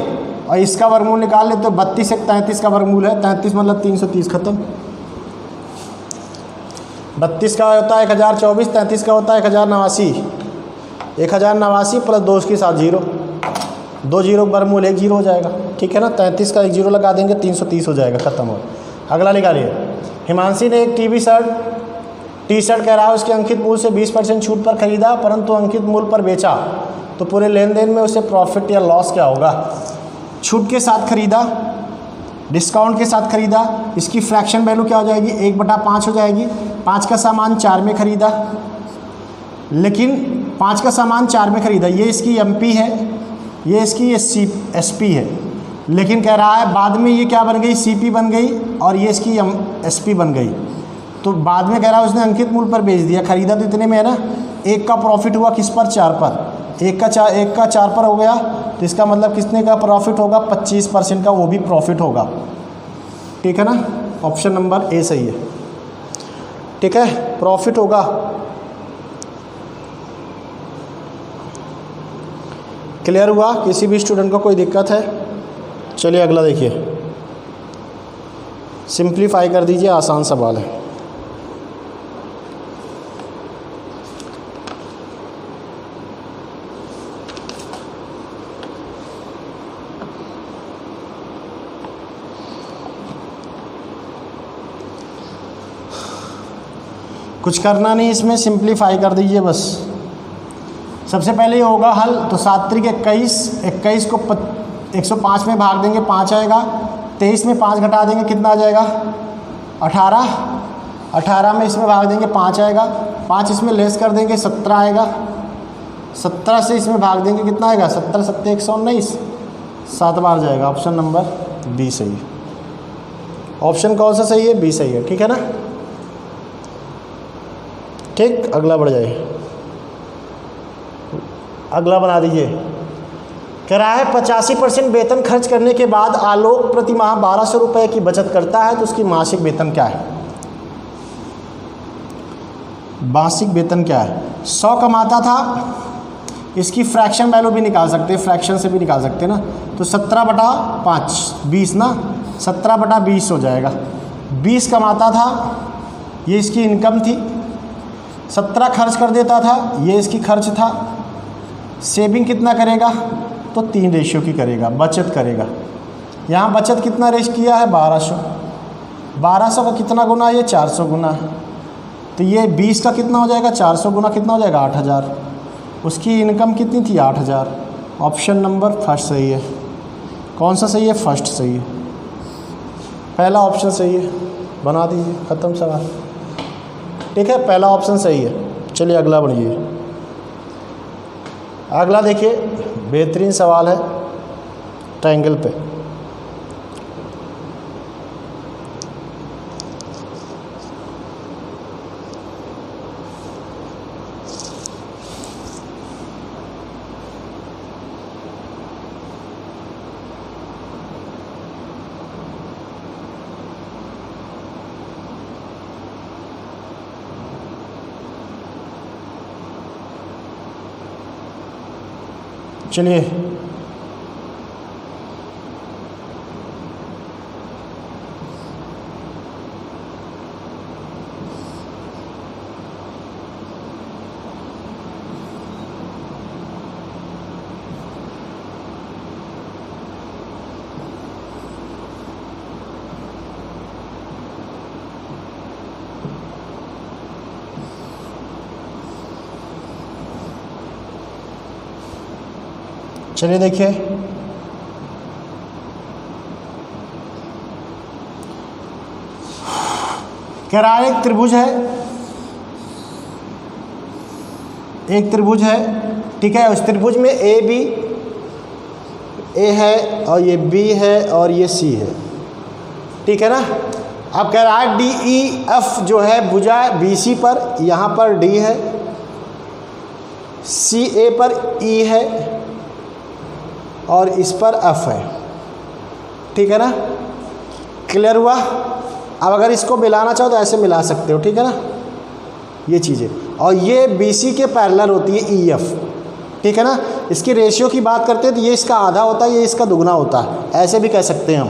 और इसका वर्गमूल निकाल ले तो 32 1 33 का वर्गमूल है, 33 मतलब 330, खत्म। 32 का होता है 1024, 33 का होता है 1089, 1089 प्लस 2 के साथ 0, 2 0 का वर्गमूल 1 0 हो जाएगा, ठीक है ना। 33 का 1 0 लगा देंगे 330 हो जाएगा, खत्म हो। अगला निकालिए। हिमांशी ने एक टी शर्ट कह रहा है उसके अंकित मूल्य से 20% छूट पर खरीदा, परंतु अंकित मूल्य पर बेचा, तो पूरे लेन देन में उसे प्रॉफिट या लॉस क्या होगा? छूट के साथ खरीदा, डिस्काउंट के साथ खरीदा, इसकी फ्रैक्शन वैल्यू क्या हो जाएगी? 1/5 हो जाएगी। 5 का सामान 4 में खरीदा, लेकिन 5 का सामान 4 में खरीदा, ये इसकी MP है, ये इसकी SP है, लेकिन कह रहा है बाद में ये क्या बन गई? CP बन गई और ये इसकी SP बन गई। तो बाद में कह रहा है उसने अंकित मूल्य पर बेच दिया, खरीदा तो इतने में है ना। 1 का प्रॉफिट हुआ किस पर? 4 पर। 1 का 4 पर हो गया, तो इसका मतलब कितने का प्रॉफिट होगा? 25% का वो भी प्रॉफिट होगा, ठीक है ना। ऑप्शन नंबर ए सही है। ठीक है, प्रॉफिट होगा। क्लियर हुआ? किसी भी स्टूडेंट को कोई दिक्कत है? चलिए अगला देखिए, सिंप्लीफाई कर दीजिए, आसान सवाल है। कुछ करना नहीं इसमें, सिंप्लीफाई कर दीजिए बस। सबसे पहले ये होगा हल, तो 7 त्रिक 21, 21 को 105 में भाग देंगे 5 आएगा, 23 में 5 घटा देंगे कितना आ जाएगा 18, 18 में इसमें भाग देंगे 5 आएगा, 5 इसमें लेस कर देंगे 17 आएगा, 17 से इसमें भाग देंगे कितना आएगा 70 7 119, 7 बार जाएगा। ऑप्शन नंबर बी सही है। ऑप्शन कौन सा सही है? बी सही है, ठीक है ना। ठीक, अगला बढ़ जाए, अगला बना दीजिए। कह रहा है 85% वेतन खर्च करने के बाद आलोक प्रति माह 1200 रुपये की बचत करता है, तो उसकी मासिक वेतन क्या है? मासिक वेतन क्या है? 100 कमाता था, इसकी फ्रैक्शन वैल्यू भी निकाल सकते हैं, फ्रैक्शन से भी निकाल सकते हैं ना, तो 17/5 20 ना, 17/20 हो जाएगा। 20 कमाता था, ये इसकी इनकम थी, 17 खर्च कर देता था, ये इसकी खर्च था। सेविंग कितना करेगा? तो 3 रेशियो की करेगा, बचत करेगा। यहाँ बचत कितना रेश किया है 1200, 1200 का कितना गुना? ये 400 गुना है, तो ये 20 का कितना हो जाएगा 400 गुना कितना हो जाएगा 8000। उसकी इनकम कितनी थी 8000। ऑप्शन नंबर फर्स्ट सही है। कौन सा सही है? फर्स्ट सही है, पहला ऑप्शन सही है। बना दीजिए, ख़त्म सवाल, ठीक है, पहला ऑप्शन सही है। चलिए अगला बढ़िए। अगला देखिए, बेहतरीन सवाल है ट्रायंगल पे। चलिए चलिए देखिए, कह रहा है एक त्रिभुज है, एक त्रिभुज है, ठीक है। उस त्रिभुज में ए बी, ए है और ये बी है और ये सी है, ठीक है ना। अब कह रहा है डी ई एफ जो है भुजा बी सी पर, यहाँ पर डी है, सी ए पर ई है और इस पर एफ है, ठीक है ना। क्लियर हुआ? अब अगर इसको मिलाना चाहो तो ऐसे मिला सकते हो, ठीक है ना, ये चीज़ें। और ये बी सी के पैरेलल होती है ई एफ, ठीक है ना। इसकी रेशियो की बात करते हैं तो ये इसका आधा होता है, ये इसका दुगना होता है, ऐसे भी कह सकते हैं हम,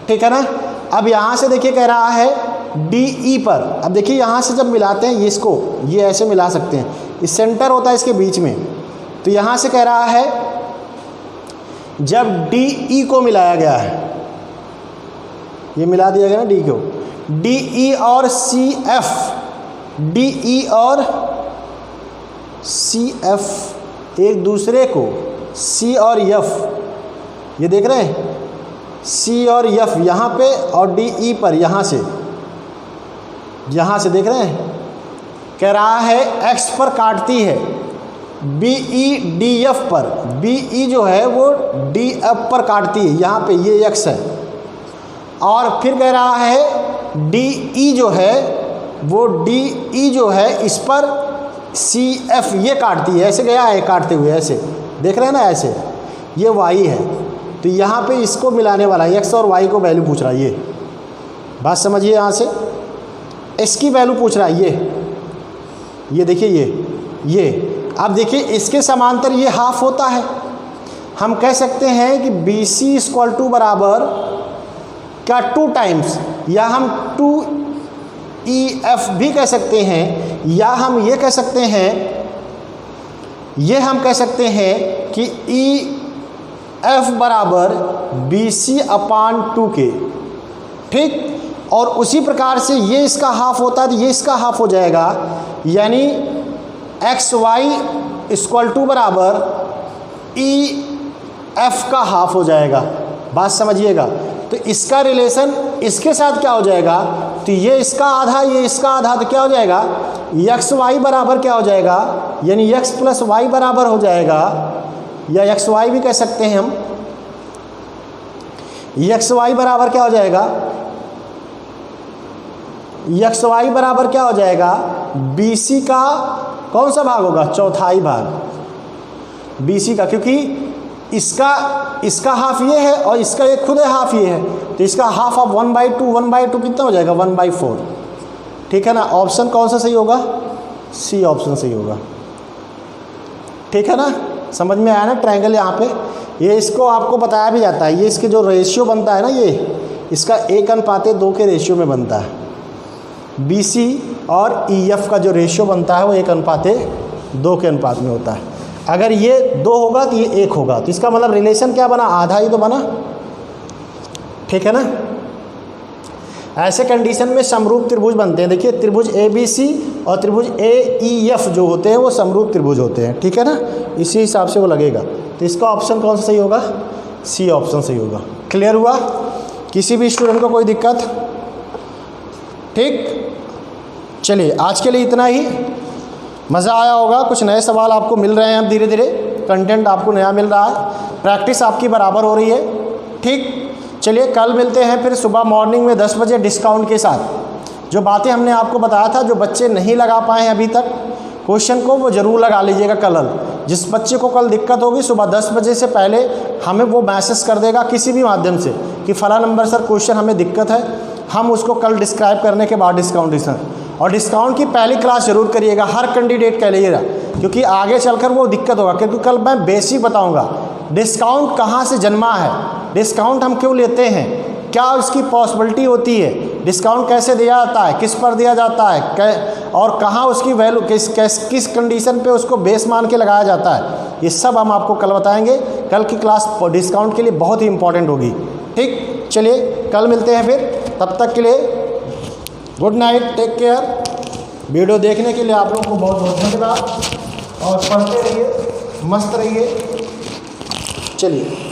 ठीक है ना। अब यहाँ से देखिए कह रहा है डी ई पर, अब देखिए यहाँ से जब मिलाते हैं इसको, ये ऐसे मिला सकते हैं, इस सेंटर होता है इसके बीच में, तो यहाँ से कह रहा है जब डी ई को मिलाया गया है, ये मिला दिया गया ना डी को, डी ई और सी एफ, डी ई और सी एफ एक दूसरे को, सी और एफ, ये देख रहे हैं, सी और एफ यहाँ पे और डी ई पर, यहाँ से देख रहे हैं, कह रहा है एक्स पर काटती है, बी ई डी एफ पर, बी ई जो है वो डी एफ पर काटती है, यहाँ पे ये एक्स है। और फिर कह रहा है डी ई जो है वो डी ई जो है इस पर सी एफ ये काटती है, ऐसे गया है काटते हुए, ऐसे देख रहे हैं ना, ऐसे ये वाई है, तो यहाँ पे इसको मिलाने वाला है, एक्स और वाई को वैल्यू पूछ रहा है, ये बात समझिए। यहाँ से इसकी वैल्यू पूछ रहा है, ये देखिए ये अब देखिए इसके समांतर ये हाफ होता है। हम कह सकते हैं कि BC इक्वल टू बराबर क्या 2 टाइम्स, या हम 2EF भी कह सकते हैं, या हम ये कह सकते हैं, ये हम कह सकते हैं कि EF बराबर BC अपान 2K, ठीक। और उसी प्रकार से ये इसका हाफ होता है तो ये इसका हाफ हो जाएगा, यानी XY इक्वल टू बराबर EF का हाफ हो जाएगा। बात समझिएगा। तो इसका रिलेशन इसके साथ क्या हो जाएगा, तो ये इसका आधा ये इसका आधा, तो क्या हो जाएगा XY बराबर क्या हो जाएगा, यानी X प्लस Y बराबर हो जाएगा, या XY भी कह सकते हैं हम। XY बराबर क्या हो जाएगा, XY बराबर क्या हो जाएगा, BC का कौन सा भाग होगा, चौथाई भाग BC का, क्योंकि इसका हाफ ये है और इसका एक खुद हाफ ये है, तो इसका हाफ ऑफ 1/2 कितना हो जाएगा 1/4, ठीक है ना। ऑप्शन कौन सा सही होगा, C ऑप्शन सही होगा, ठीक है ना। समझ में आया ना ट्रायंगल यहाँ पे, ये इसको आपको बताया भी जाता है, ये इसके जो रेशियो बनता है ना, ये इसका 1:2 के रेशियो में बनता है। BC और EF का जो रेशियो बनता है वो 1:2 के अनुपात में होता है। अगर ये 2 होगा तो ये 1 होगा, तो इसका मतलब रिलेशन क्या बना, आधा ही तो बना, ठीक है ना। ऐसे कंडीशन में समरूप त्रिभुज बनते हैं। देखिए त्रिभुज ABC और त्रिभुज AEF जो होते हैं वो समरूप त्रिभुज होते हैं, ठीक है ना। इसी हिसाब से वो लगेगा। तो इसका ऑप्शन कौन सा सही होगा, C ऑप्शन सही होगा। क्लियर हुआ, किसी भी स्टूडेंट को कोई दिक्कत, ठीक। चलिए आज के लिए इतना ही। मज़ा आया होगा, कुछ नए सवाल आपको मिल रहे हैं, अब धीरे धीरे कंटेंट आपको नया मिल रहा है, प्रैक्टिस आपकी बराबर हो रही है, ठीक। चलिए कल मिलते हैं फिर सुबह मॉर्निंग में 10 बजे डिस्काउंट के साथ। जो बातें हमने आपको बताया था, जो बच्चे नहीं लगा पाए हैं अभी तक क्वेश्चन को, वो ज़रूर लगा लीजिएगा कल। जिस बच्चे को कल दिक्कत होगी सुबह 10 बजे से पहले हमें वो मैसेज कर देगा किसी भी माध्यम से कि फला नंबर सर क्वेश्चन हमें दिक्कत है, हम उसको कल डिस्क्राइब करने के बाद डिस्काउंट और डिस्काउंट की पहली क्लास जरूर करिएगा, हर कैंडिडेट कह लीजिएगा, क्योंकि आगे चलकर वो दिक्कत होगा। क्योंकि कल मैं बेसिक बताऊंगा डिस्काउंट कहाँ से जन्मा है, डिस्काउंट हम क्यों लेते हैं, क्या उसकी पॉसिबिलिटी होती है, डिस्काउंट कैसे दिया जाता है, किस पर दिया जाता है, और कहाँ उसकी वैल्यू किस कंडीशन पे उसको बेस मान के लगाया जाता है, ये सब हम आपको कल बताएंगे। कल की क्लास डिस्काउंट के लिए बहुत ही इंपॉर्टेंट होगी, ठीक। चलिए कल मिलते हैं फिर, तब तक के लिए good night, take care. Video देखने के लिए आप लोगों को बहुत बहुत धन्यवाद, और पढ़ते रहिए, मस्त रहिए। चलिए।